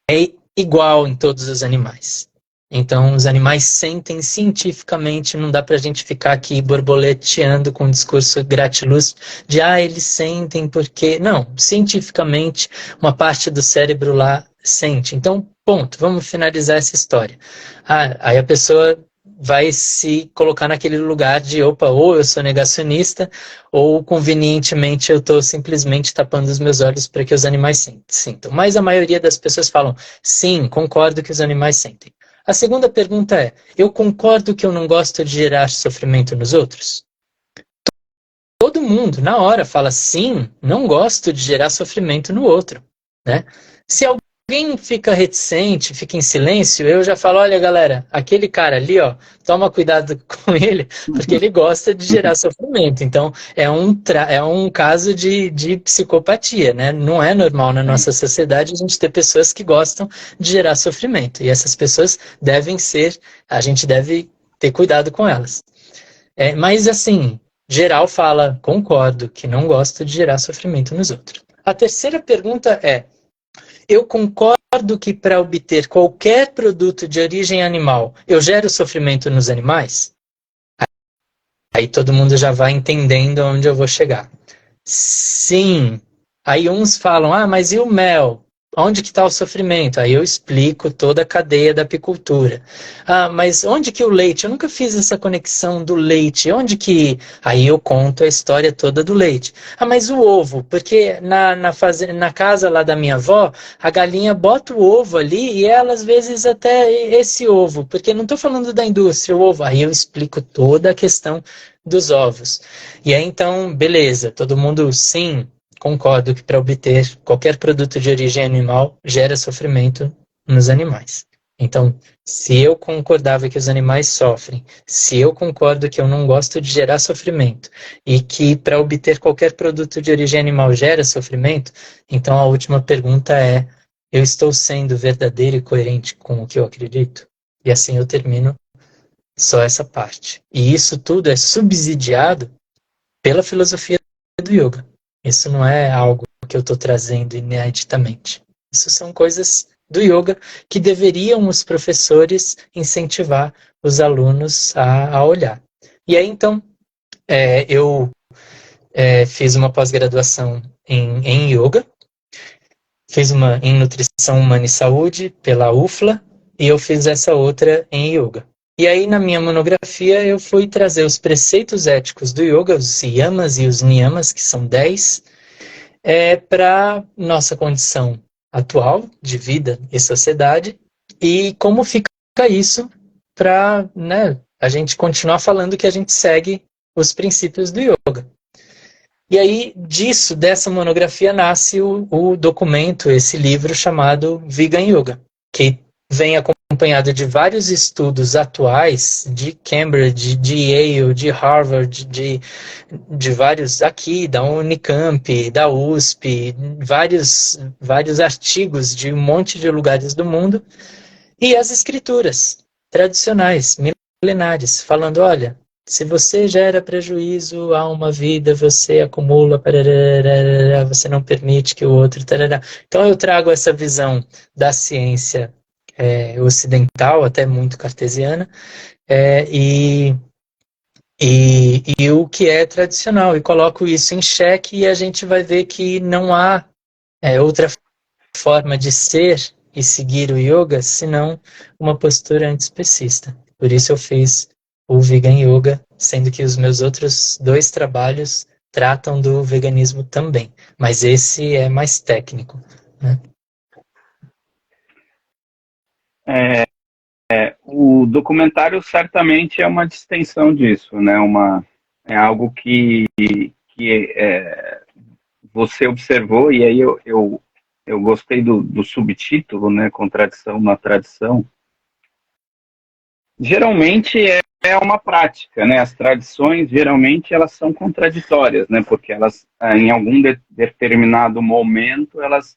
é igual em todos os animais. Então, os animais sentem cientificamente, não dá para a gente ficar aqui borboleteando com um discurso gratiluz de eles sentem porque... Não, cientificamente, uma parte do cérebro lá sente. Então, ponto, vamos finalizar essa história. Aí a pessoa vai se colocar naquele lugar de, opa, ou eu sou negacionista, ou convenientemente eu estou simplesmente tapando os meus olhos para que os animais sintam. Mas a maioria das pessoas falam, sim, concordo que os animais sentem. A segunda pergunta é, eu concordo que eu não gosto de gerar sofrimento nos outros? Todo mundo, na hora, fala, sim, não gosto de gerar sofrimento no outro, né? Se alguém fica reticente, fica em silêncio, eu já falo, olha galera, aquele cara ali, ó, toma cuidado com ele, porque ele gosta de gerar sofrimento. Então, é um caso de psicopatia, né? Não é normal na nossa sociedade a gente ter pessoas que gostam de gerar sofrimento. E essas pessoas a gente deve ter cuidado com elas. Mas assim, geral fala, concordo, que não gosto de gerar sofrimento nos outros. A terceira pergunta é, eu concordo que para obter qualquer produto de origem animal, eu gero sofrimento nos animais? Aí todo mundo já vai entendendo onde eu vou chegar. Sim. Aí uns falam, mas e o mel? Onde que está o sofrimento? Aí eu explico toda a cadeia da apicultura. Mas onde que o leite? Eu nunca fiz essa conexão do leite. Onde que... Aí eu conto a história toda do leite. Mas o ovo? Porque na casa lá da minha avó, a galinha bota o ovo ali e ela às vezes até esse ovo. Porque não estou falando da indústria, o ovo. Aí eu explico toda a questão dos ovos. E aí então, beleza, todo mundo sim... Concordo que para obter qualquer produto de origem animal gera sofrimento nos animais. Então, se eu concordava que os animais sofrem, se eu concordo que eu não gosto de gerar sofrimento e que para obter qualquer produto de origem animal gera sofrimento, então a última pergunta é, eu estou sendo verdadeiro e coerente com o que eu acredito? E assim eu termino só essa parte. E isso tudo é subsidiado pela filosofia do yoga. Isso não é algo que eu estou trazendo ineditamente. Isso são coisas do yoga que deveriam os professores incentivar os alunos a olhar. E aí, então, eu fiz uma pós-graduação em yoga, fiz uma em nutrição humana e saúde pela UFLA, e eu fiz essa outra em yoga. E aí, na minha monografia, eu fui trazer os preceitos éticos do yoga, os yamas e os niyamas, que são 10, para nossa condição atual de vida e sociedade, e como fica isso para, né, a gente continuar falando que a gente segue os princípios do yoga. E aí, dessa monografia, nasce o documento, esse livro chamado Vegan Yoga, que vem acompanhado de vários estudos atuais de Cambridge, de Yale, de Harvard, de vários aqui, da Unicamp, da USP, vários artigos de um monte de lugares do mundo, e as escrituras tradicionais, milenares, falando, olha, se você gera prejuízo a uma vida, você acumula, parará, você não permite que o outro... Tarará. Então eu trago essa visão da ciência ocidental, até muito cartesiana, e o que é tradicional, e coloco isso em xeque, e a gente vai ver que não há outra forma de ser e seguir o yoga, senão uma postura antiespecista. Por isso eu fiz o Vegan Yoga, sendo que os meus outros 2 trabalhos tratam do veganismo também, mas esse é mais técnico, né? O documentário certamente é uma distensão disso, né? É algo que você observou, e aí eu gostei do subtítulo, né? Contradição na tradição. Geralmente é uma prática, né? As tradições, geralmente, elas são contraditórias, né? Porque elas, em algum determinado momento, elas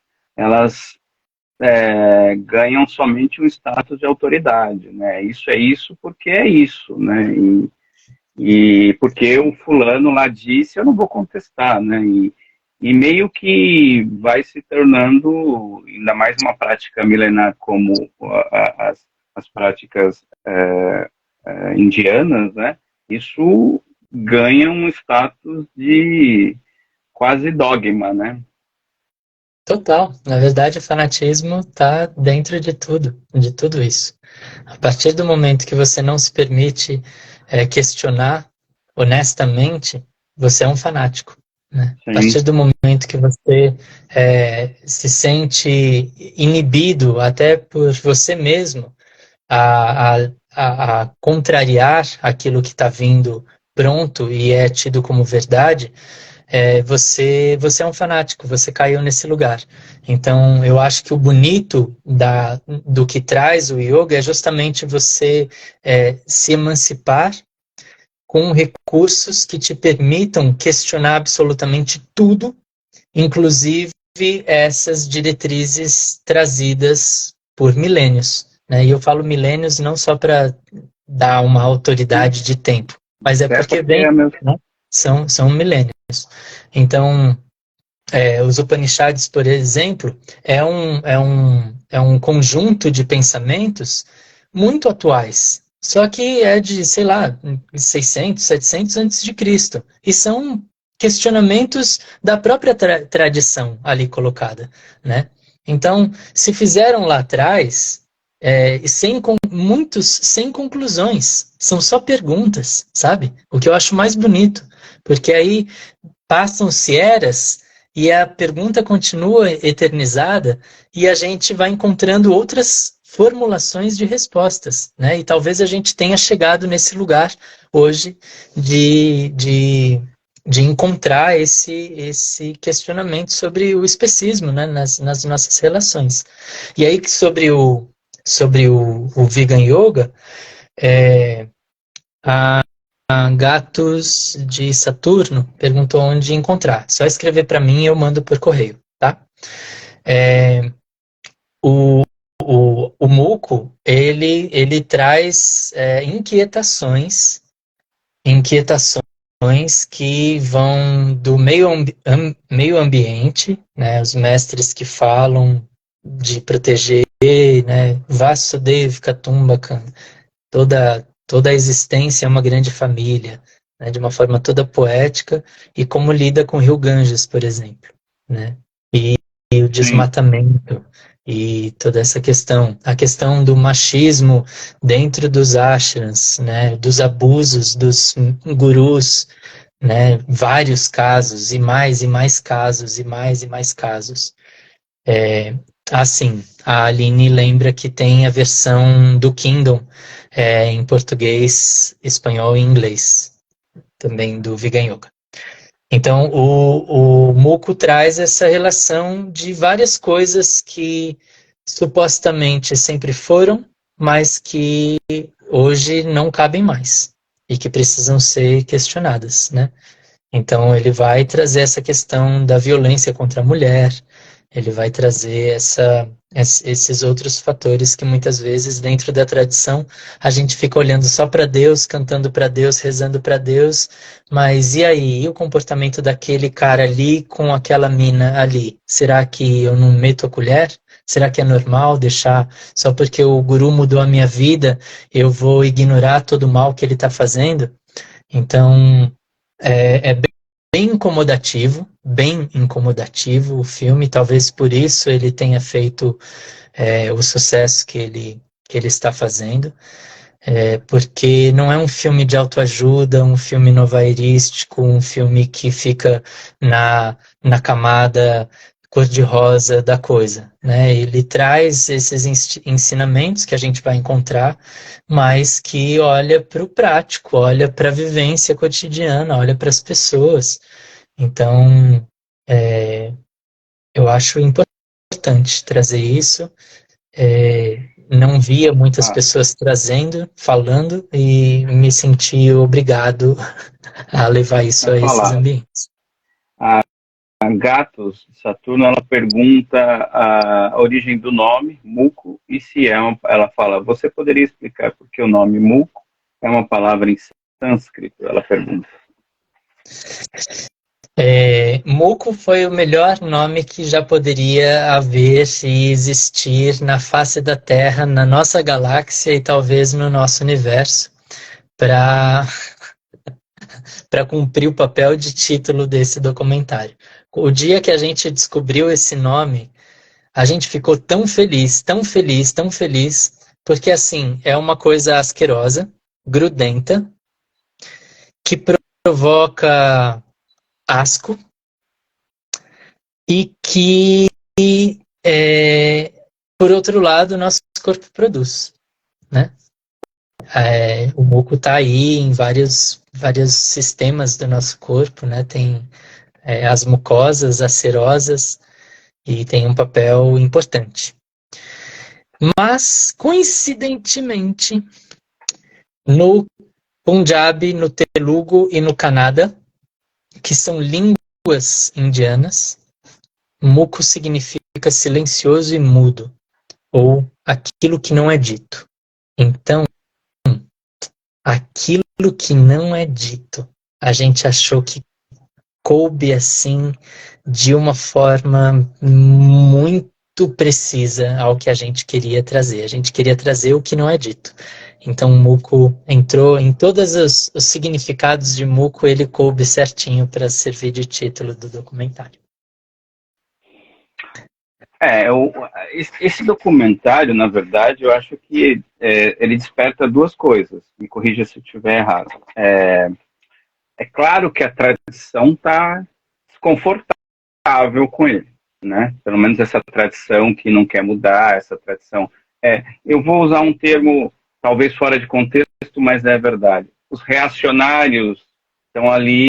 ganham somente um status de autoridade, né? Isso é isso porque é isso, né? E porque o fulano lá disse, eu não vou contestar, né? E meio que vai se tornando, ainda mais uma prática milenar como as práticas indianas, né? Isso ganha um status de quase dogma, né? Total. Na verdade, o fanatismo está dentro de tudo isso. A partir do momento que você não se permite questionar honestamente, você é um fanático, né? A partir do momento que você se sente inibido até por você mesmo a contrariar aquilo que está vindo pronto e é tido como verdade, você é um fanático, você caiu nesse lugar. Então, eu acho que o bonito do que traz o yoga é justamente você se emancipar com recursos que te permitam questionar absolutamente tudo, inclusive essas diretrizes trazidas por milênios, né? E eu falo milênios não só para dar uma autoridade de tempo, mas porque vem, né? São milênios. Então, os Upanishads, por exemplo, é um conjunto de pensamentos muito atuais, só que é de, sei lá, 600, 700 antes de Cristo, e são questionamentos da própria tradição ali colocada, né? Então, se fizeram lá atrás, muitos sem conclusões, são só perguntas, sabe? O que eu acho mais bonito, porque aí passam-se eras e a pergunta continua eternizada e a gente vai encontrando outras formulações de respostas, né? E talvez a gente tenha chegado nesse lugar hoje de encontrar esse questionamento sobre o especismo, né? nas nossas relações. E aí, sobre o Vegan Yoga, a Gatos de Saturno perguntou onde encontrar. Só escrever para mim e eu mando por correio, tá? O muco, ele traz inquietações que vão do meio ambiente, né? Os mestres que falam de proteger, né? Vasudeva Kutumbakam, toda a existência é uma grande família, né? De uma forma toda poética, e como lida com o rio Ganges, por exemplo, né? E o desmatamento, e toda essa questão, a questão do machismo dentro dos ashrams, né? Dos abusos dos gurus, né? Vários casos, e mais casos, e mais casos. Ah, sim. A Aline lembra que tem a versão do Kindle em português, espanhol e inglês, também do Vegan Yoga. Então, o Muco traz essa relação de várias coisas que supostamente sempre foram, mas que hoje não cabem mais e que precisam ser questionadas, né? Então, ele vai trazer essa questão da violência contra a mulher, ele vai trazer esses outros fatores que muitas vezes, dentro da tradição, a gente fica olhando só para Deus, cantando para Deus, rezando para Deus, mas e aí? E o comportamento daquele cara ali com aquela mina ali? Será que eu não meto a colher? Será que é normal deixar, só porque o guru mudou a minha vida, eu vou ignorar todo o mal que ele está fazendo? Então, é bem incomodativo o filme, talvez por isso ele tenha feito o sucesso que ele está fazendo, porque não é um filme de autoajuda, um filme novairístico, um filme que fica na camada cor-de-rosa da coisa, né? Ele traz esses ensinamentos que a gente vai encontrar, mas que olha para o prático, olha para a vivência cotidiana, olha para as pessoas. Então, eu acho importante trazer isso. Não via muitas Ah, pessoas trazendo, falando, e me senti obrigado a levar isso vai a esses falar. ambientes. A Gatos Saturno, ela pergunta a origem do nome, Muco, e se é uma, ela fala, você poderia explicar por que o nome Muco é uma palavra em sânscrito? Ela pergunta. Muco foi o melhor nome que já poderia haver e existir na face da Terra, na nossa galáxia e talvez no nosso universo, para cumprir o papel de título desse documentário. O dia que a gente descobriu esse nome, a gente ficou tão feliz, tão feliz, tão feliz, porque assim, é uma coisa asquerosa, grudenta, que provoca asco e que, é, por outro lado, o nosso corpo produz, né? O muco está aí em vários sistemas do nosso corpo, né? Tem as mucosas, as serosas, e tem um papel importante. Mas, coincidentemente, no Punjabi, no Telugu e no Kannada, que são línguas indianas, muco significa silencioso e mudo, ou aquilo que não é dito. Então, aquilo que não é dito, a gente achou que coube assim de uma forma muito precisa ao que a gente queria trazer. A gente queria trazer o que não é dito. Então, o Muco entrou em todos os significados de Muco, ele coube certinho para servir de título do documentário. Esse documentário, na verdade, eu acho que ele desperta duas coisas. Me corrija se eu estiver errado. É claro que a tradição está desconfortável com ele, né? Pelo menos essa tradição que não quer mudar, essa tradição. Eu vou usar um termo talvez fora de contexto, mas é verdade. Os reacionários estão ali,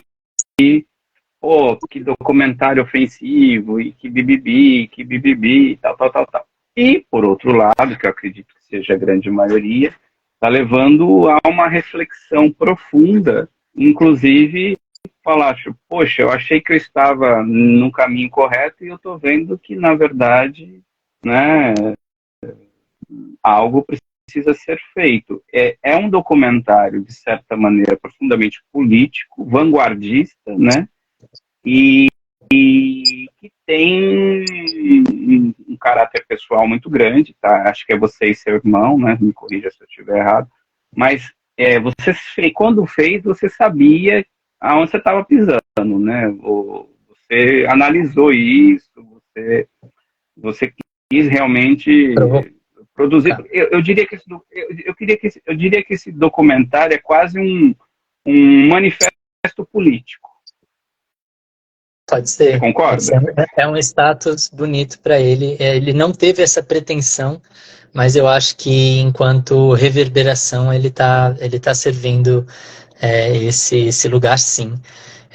pô, que documentário ofensivo, e que bibibi, tal, tal, tal, tal. E, por outro lado, que eu acredito que seja a grande maioria, está levando a uma reflexão profunda, inclusive falar, poxa, eu achei que eu estava no caminho correto e eu estou vendo que, na verdade, né, algo precisa ser feito. É um documentário, de certa maneira, profundamente político, vanguardista, né, e que tem um caráter pessoal muito grande, tá? Acho que é você e seu irmão, né? Me corrija se eu estiver errado. Mas quando fez, você sabia aonde você estava pisando, né? Você analisou isso, você quis realmente produzir. Provocar. Eu diria que eu diria que esse documentário é quase um manifesto político. Pode Você ser. Pode concorda? ser. É um status bonito para ele. Ele não teve essa pretensão, mas eu acho que enquanto reverberação ele tá servindo esse lugar, sim.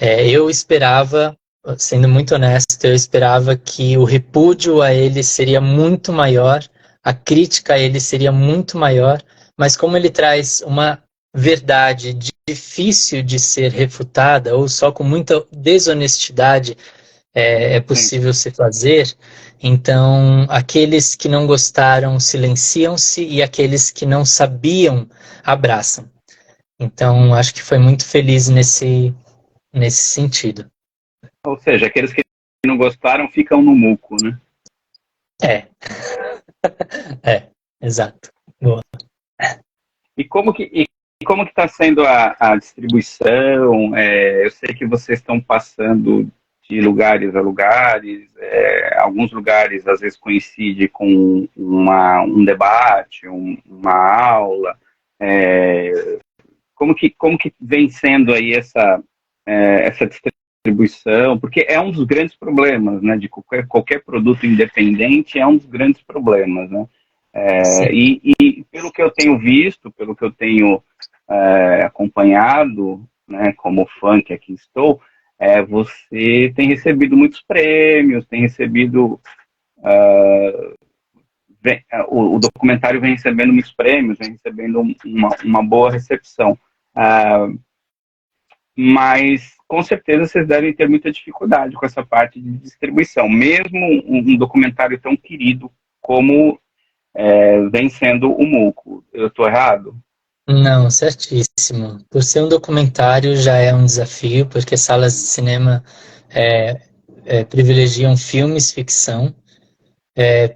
Eu esperava, sendo muito honesto, eu esperava que o repúdio a ele seria muito maior, a crítica a ele seria muito maior, mas como ele traz uma verdade difícil de ser refutada, ou só com muita desonestidade é Sim. possível se fazer, então aqueles que não gostaram silenciam-se e aqueles que não sabiam abraçam. Então, acho que foi muito feliz nesse sentido. Ou seja, aqueles que não gostaram ficam no muco, né? É, exato. Boa. E como que está sendo a distribuição? Eu sei que vocês estão passando de lugares a lugares, alguns lugares às vezes coincide com um debate, uma aula. Como que vem sendo aí essa distribuição? Porque é um dos grandes problemas, né? De qualquer produto independente é um dos grandes problemas, né? Sim. E pelo que eu tenho visto, pelo que eu tenho acompanhado, né, como fã que aqui estou, você tem recebido muitos prêmios, tem recebido. O documentário vem recebendo muitos prêmios, vem recebendo uma boa recepção. Mas com certeza vocês devem ter muita dificuldade com essa parte de distribuição, mesmo um documentário tão querido como vem sendo o Muco. Eu estou errado? Não, certíssimo. Por ser um documentário já é um desafio, porque salas de cinema privilegiam filmes ficção.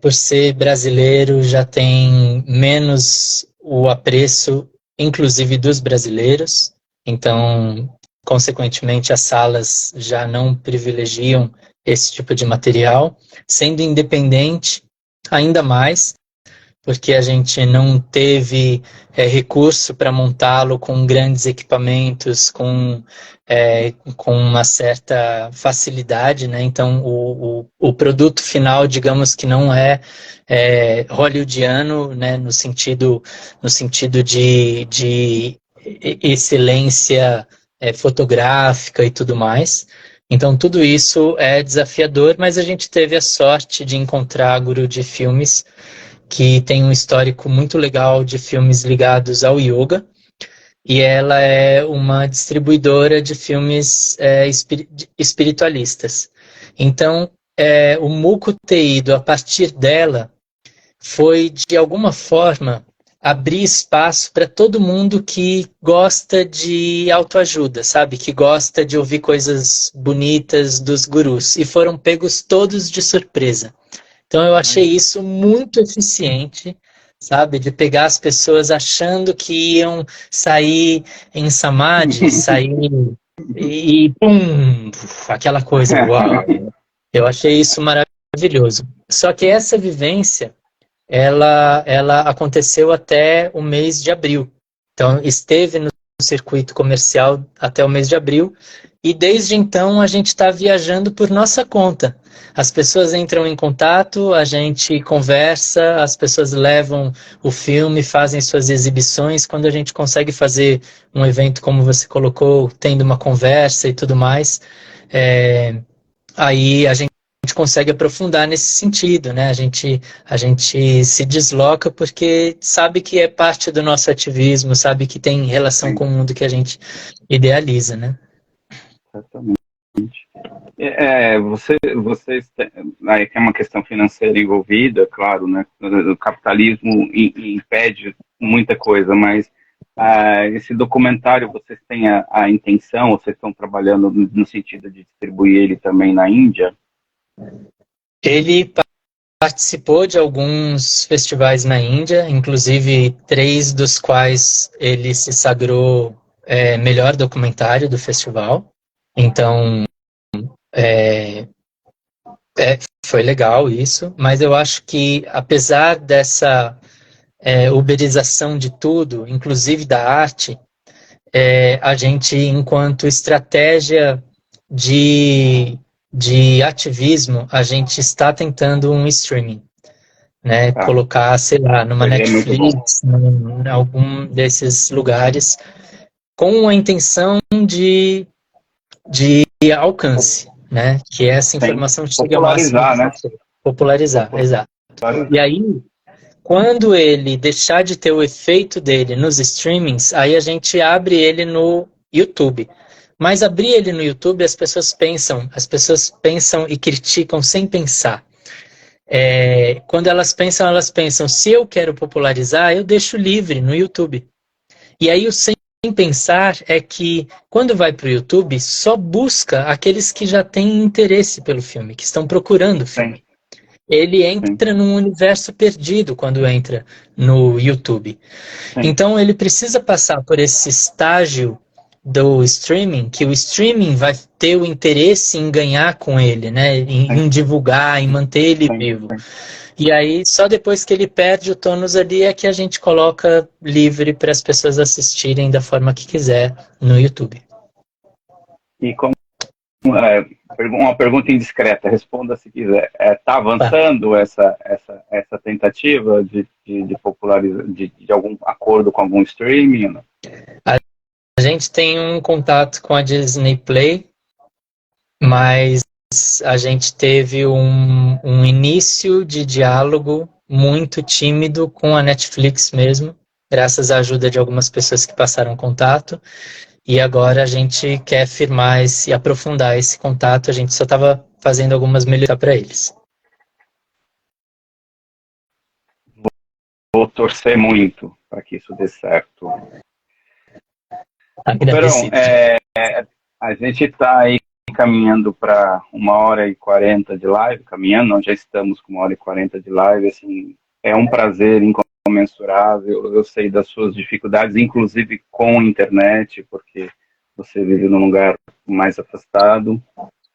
Por ser brasileiro, já tem menos o apreço, inclusive dos brasileiros. Então, consequentemente, as salas já não privilegiam esse tipo de material. Sendo independente, ainda mais, porque a gente não teve recurso para montá-lo com grandes equipamentos, com uma certa facilidade, né? Então, o produto final, digamos que não é hollywoodiano, né? No sentido de excelência fotográfica e tudo mais. Então, tudo isso é desafiador, mas a gente teve a sorte de encontrar a Guru de Filmes, que tem um histórico muito legal de filmes ligados ao yoga, e ela é uma distribuidora de filmes espiritualistas. Então, o Muco ter ido a partir dela foi, de alguma forma, abrir espaço para todo mundo que gosta de autoajuda, sabe? Que gosta de ouvir coisas bonitas dos gurus. E foram pegos todos de surpresa. Então eu achei isso muito eficiente, sabe? De pegar as pessoas achando que iam sair em samadhi, sair e pum, aquela coisa, uau. Eu achei isso maravilhoso. Só que essa vivência, ela aconteceu até o mês de abril. Então esteve no circuito comercial até o mês de abril, e desde então a gente está viajando por nossa conta. As pessoas entram em contato, a gente conversa, as pessoas levam o filme, fazem suas exibições. Quando a gente consegue fazer um evento, como você colocou, tendo uma conversa e tudo mais, aí a gente consegue aprofundar nesse sentido, né? A gente se desloca porque sabe que é parte do nosso ativismo, sabe que tem relação Sim, com o mundo que a gente idealiza, né? exatamente. Vocês aí tem uma questão financeira envolvida, claro, né? O capitalismo impede muita coisa, mas esse documentário, vocês têm a intenção, vocês estão trabalhando no sentido de distribuir ele também na Índia? Ele participou de alguns festivais na Índia, inclusive 3 dos quais ele se sagrou melhor documentário do festival. Então, foi legal isso, mas eu acho que, apesar dessa uberização de tudo, inclusive da arte, a gente, enquanto estratégia de de ativismo, a gente está tentando um streaming, né? Tá. Colocar, sei lá, numa Seria muito bom. Netflix, em algum desses lugares, com a intenção de alcance, né? Que essa Sim. informação chegue ao máximo Popularizar, de né? pessoas. Popularizar, exato. E Popularizar. aí, quando ele deixar de ter o efeito dele nos streamings, aí a gente abre ele no YouTube. Mas abrir ele no YouTube, as pessoas pensam e criticam sem pensar. Quando elas pensam, se eu quero popularizar, eu deixo livre no YouTube. E aí o sem pensar é que quando vai para o YouTube, só busca aqueles que já têm interesse pelo filme, que estão procurando o Sim, filme. Ele sim, entra num universo perdido quando entra no YouTube. sim, Então ele precisa passar por esse estágio do streaming, que o streaming vai ter o interesse em ganhar com ele, né? Em sim, divulgar, em manter ele sim, vivo. sim. E aí, só depois que ele perde o tônus ali é que a gente coloca livre para as pessoas assistirem da forma que quiser no YouTube. E como uma pergunta indiscreta, responda se quiser. Está Tá. avançando essa tentativa de popularizar, de algum acordo com algum streaming? Não? A gente tem um contato com a Disney Play, mas a gente teve um início de diálogo muito tímido com a Netflix mesmo, graças à ajuda de algumas pessoas que passaram contato. E agora a gente quer firmar aprofundar esse contato. A gente só estava fazendo algumas melhorias para eles. Vou torcer muito para que isso dê certo. Perão, Agradecido. a gente está aí caminhando para 1h40 de live, caminhando, nós já estamos com 1h40 de live, assim, é um prazer incomensurável, eu sei das suas dificuldades, inclusive com a internet, porque você vive num lugar mais afastado,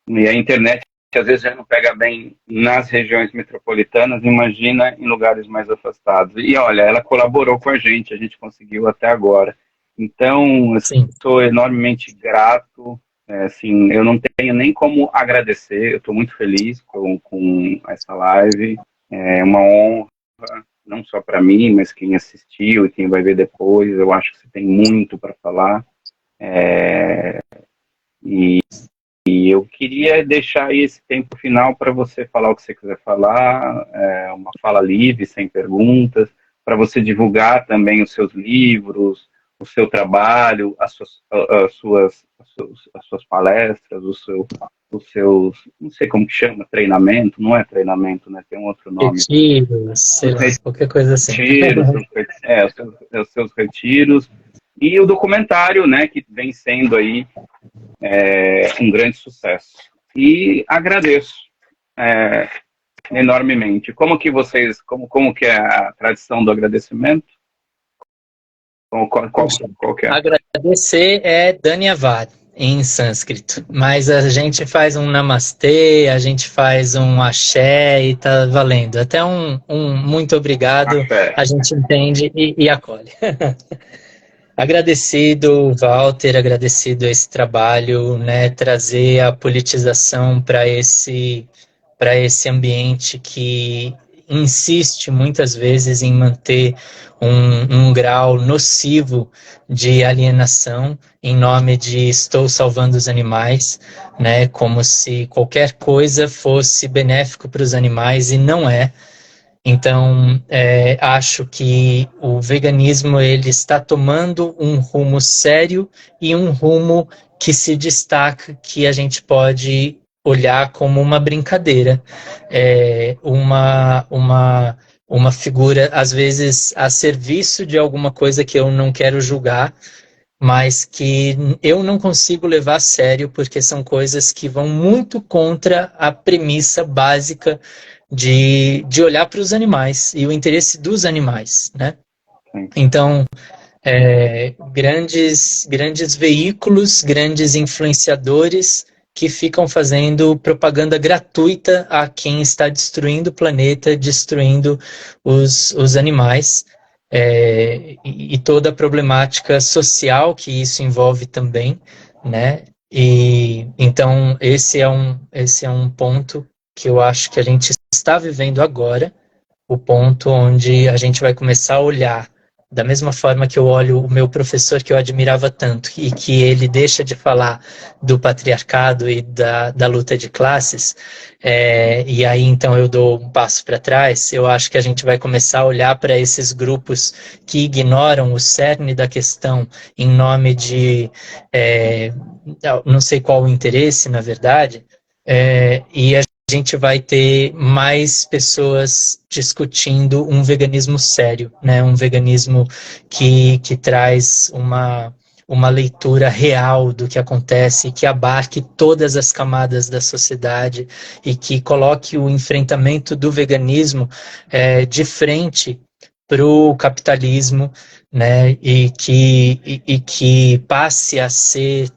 e a internet às vezes já não pega bem nas regiões metropolitanas, imagina em lugares mais afastados. E olha, ela colaborou com a gente conseguiu até agora. Então, eu Sim. sou enormemente grato. Assim, eu não tenho nem como agradecer. Eu estou muito feliz com essa live. É uma honra, não só para mim, mas quem assistiu e quem vai ver depois. Eu acho que você tem muito para falar. E eu queria deixar aí esse tempo final para você falar o que você quiser falar, uma fala livre, sem perguntas, para você divulgar também os seus livros, o seu trabalho, as suas palestras, os seus, não sei como que chama, treinamento, não é treinamento, né? Tem um outro nome. Retiros, sei Os lá, qualquer coisa assim. retiros, os seus retiros, e o documentário, né, que vem sendo aí um grande sucesso. E agradeço enormemente. Como que é a tradição do agradecimento? Qual que é? Agradecer é Dhanyavad em sânscrito, mas a gente faz um namastê, a gente faz um axé e tá valendo. Até um muito obrigado, Axé. a gente entende e acolhe. Agradecido, Walter, agradecido a esse trabalho, né, trazer a politização para esse ambiente que insiste muitas vezes em manter um grau nocivo de alienação em nome de estou salvando os animais, né, como se qualquer coisa fosse benéfico para os animais e não é. Então, acho que o veganismo ele está tomando um rumo sério e um rumo que se destaca, que a gente pode olhar como uma brincadeira, uma figura, às vezes, a serviço de alguma coisa que eu não quero julgar, mas que eu não consigo levar a sério, porque são coisas que vão muito contra a premissa básica de olhar para os animais e o interesse dos animais, né? Sim. Então, grandes veículos, grandes influenciadores que ficam fazendo propaganda gratuita a quem está destruindo o planeta, destruindo os animais, e toda a problemática social que isso envolve também, né? E então esse é um ponto que eu acho que a gente está vivendo agora, o ponto onde a gente vai começar a olhar da mesma forma que eu olho o meu professor que eu admirava tanto e que ele deixa de falar do patriarcado e da luta de classes, e aí então eu dou um passo para trás. Eu acho que a gente vai começar a olhar para esses grupos que ignoram o cerne da questão em nome de não sei qual o interesse, na verdade, e a gente vai ter mais pessoas discutindo um veganismo sério, né? Um veganismo que traz uma leitura real do que acontece, que abarque todas as camadas da sociedade e que coloque o enfrentamento do veganismo de frente para o capitalismo, né? E que passe a ser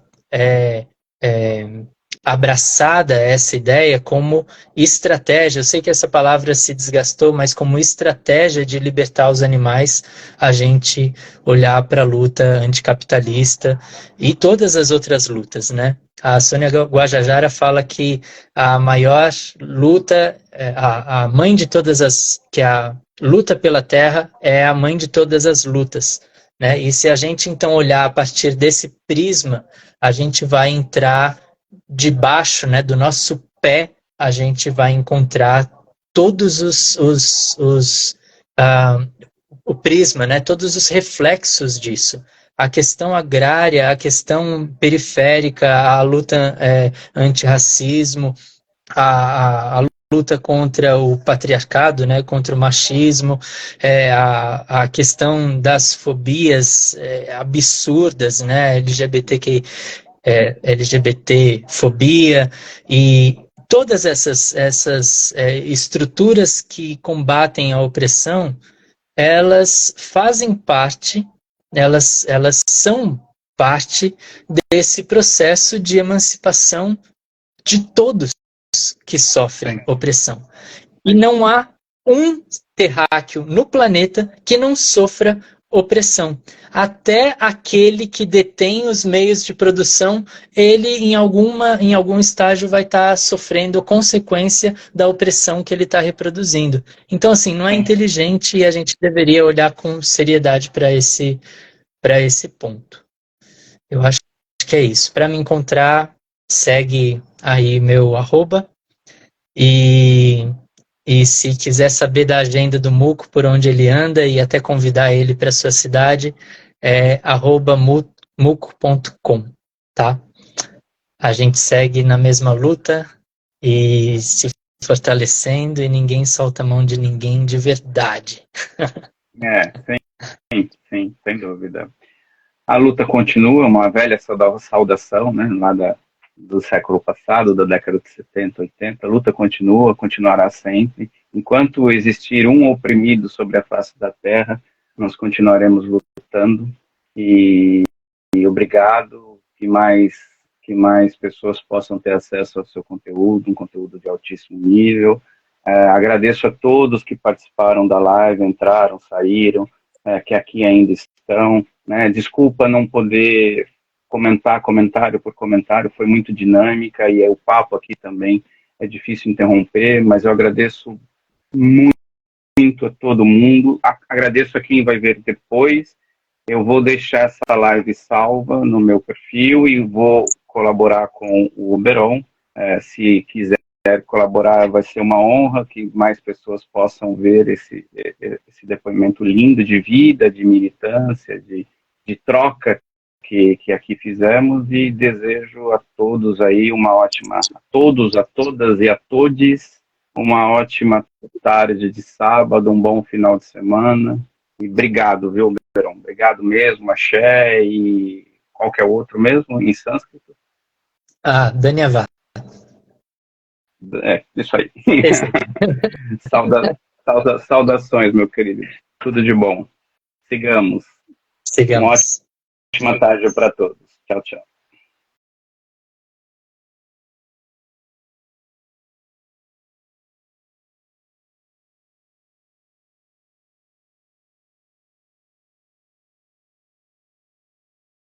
abraçada essa ideia como estratégia. Eu sei que essa palavra se desgastou, mas como estratégia de libertar os animais, a gente olhar para a luta anticapitalista e todas as outras lutas, né? A Sônia Guajajara fala que a maior luta, a mãe de todas as, que a luta pela terra é a mãe de todas as lutas, né? E se a gente então olhar a partir desse prisma, a gente vai entrar debaixo, né, do nosso pé, a gente vai encontrar todos o prisma, né, todos os reflexos disso. A questão agrária, a questão periférica, a luta antirracismo, a luta contra o patriarcado, né, contra o machismo, a questão das fobias absurdas, né, LGBTfobia e todas essas estruturas que combatem a opressão, elas fazem parte, elas são parte desse processo de emancipação de todos que sofrem Sim. opressão. E não há um terráqueo no planeta que não sofra opressão. Até aquele que detém os meios de produção, ele em algum estágio vai estar sofrendo consequência da opressão que ele está reproduzindo. Então, assim, não é inteligente e a gente deveria olhar com seriedade para esse ponto. Eu acho que é isso. Para me encontrar, segue aí meu @, e se quiser saber da agenda do Muco, por onde ele anda e até convidar ele para sua cidade, é @muco.com, tá? A gente segue na mesma luta e se fortalecendo e ninguém solta a mão de ninguém de verdade. Sim, sem dúvida. A luta continua, uma velha saudação, né, do século passado, da década de 70, 80. A luta continua, continuará sempre. Enquanto existir um oprimido sobre a face da terra, nós continuaremos lutando. E obrigado, que mais pessoas possam ter acesso ao seu conteúdo, um conteúdo de altíssimo nível. Agradeço a todos que participaram da live, entraram, saíram, que aqui ainda estão. Né? Desculpa não poder comentar comentário por comentário, foi muito dinâmica e o papo aqui também é difícil interromper, mas eu agradeço muito a todo mundo, agradeço a quem vai ver depois. Eu vou deixar essa live salva no meu perfil e vou colaborar com o Oberon. Se quiser colaborar, vai ser uma honra que mais pessoas possam ver esse depoimento lindo de vida, de militância, de troca que aqui fizemos, e desejo a todos aí a todas e a todes, uma ótima tarde de sábado, um bom final de semana, e obrigado, viu, Verão? Obrigado mesmo, axé e qualquer outro mesmo, em sânscrito. Dhanyavad. Isso aí. Saudações, meu querido. Tudo de bom. Sigamos. Sigamos. Uma ótima tarde para todos. Tchau, tchau.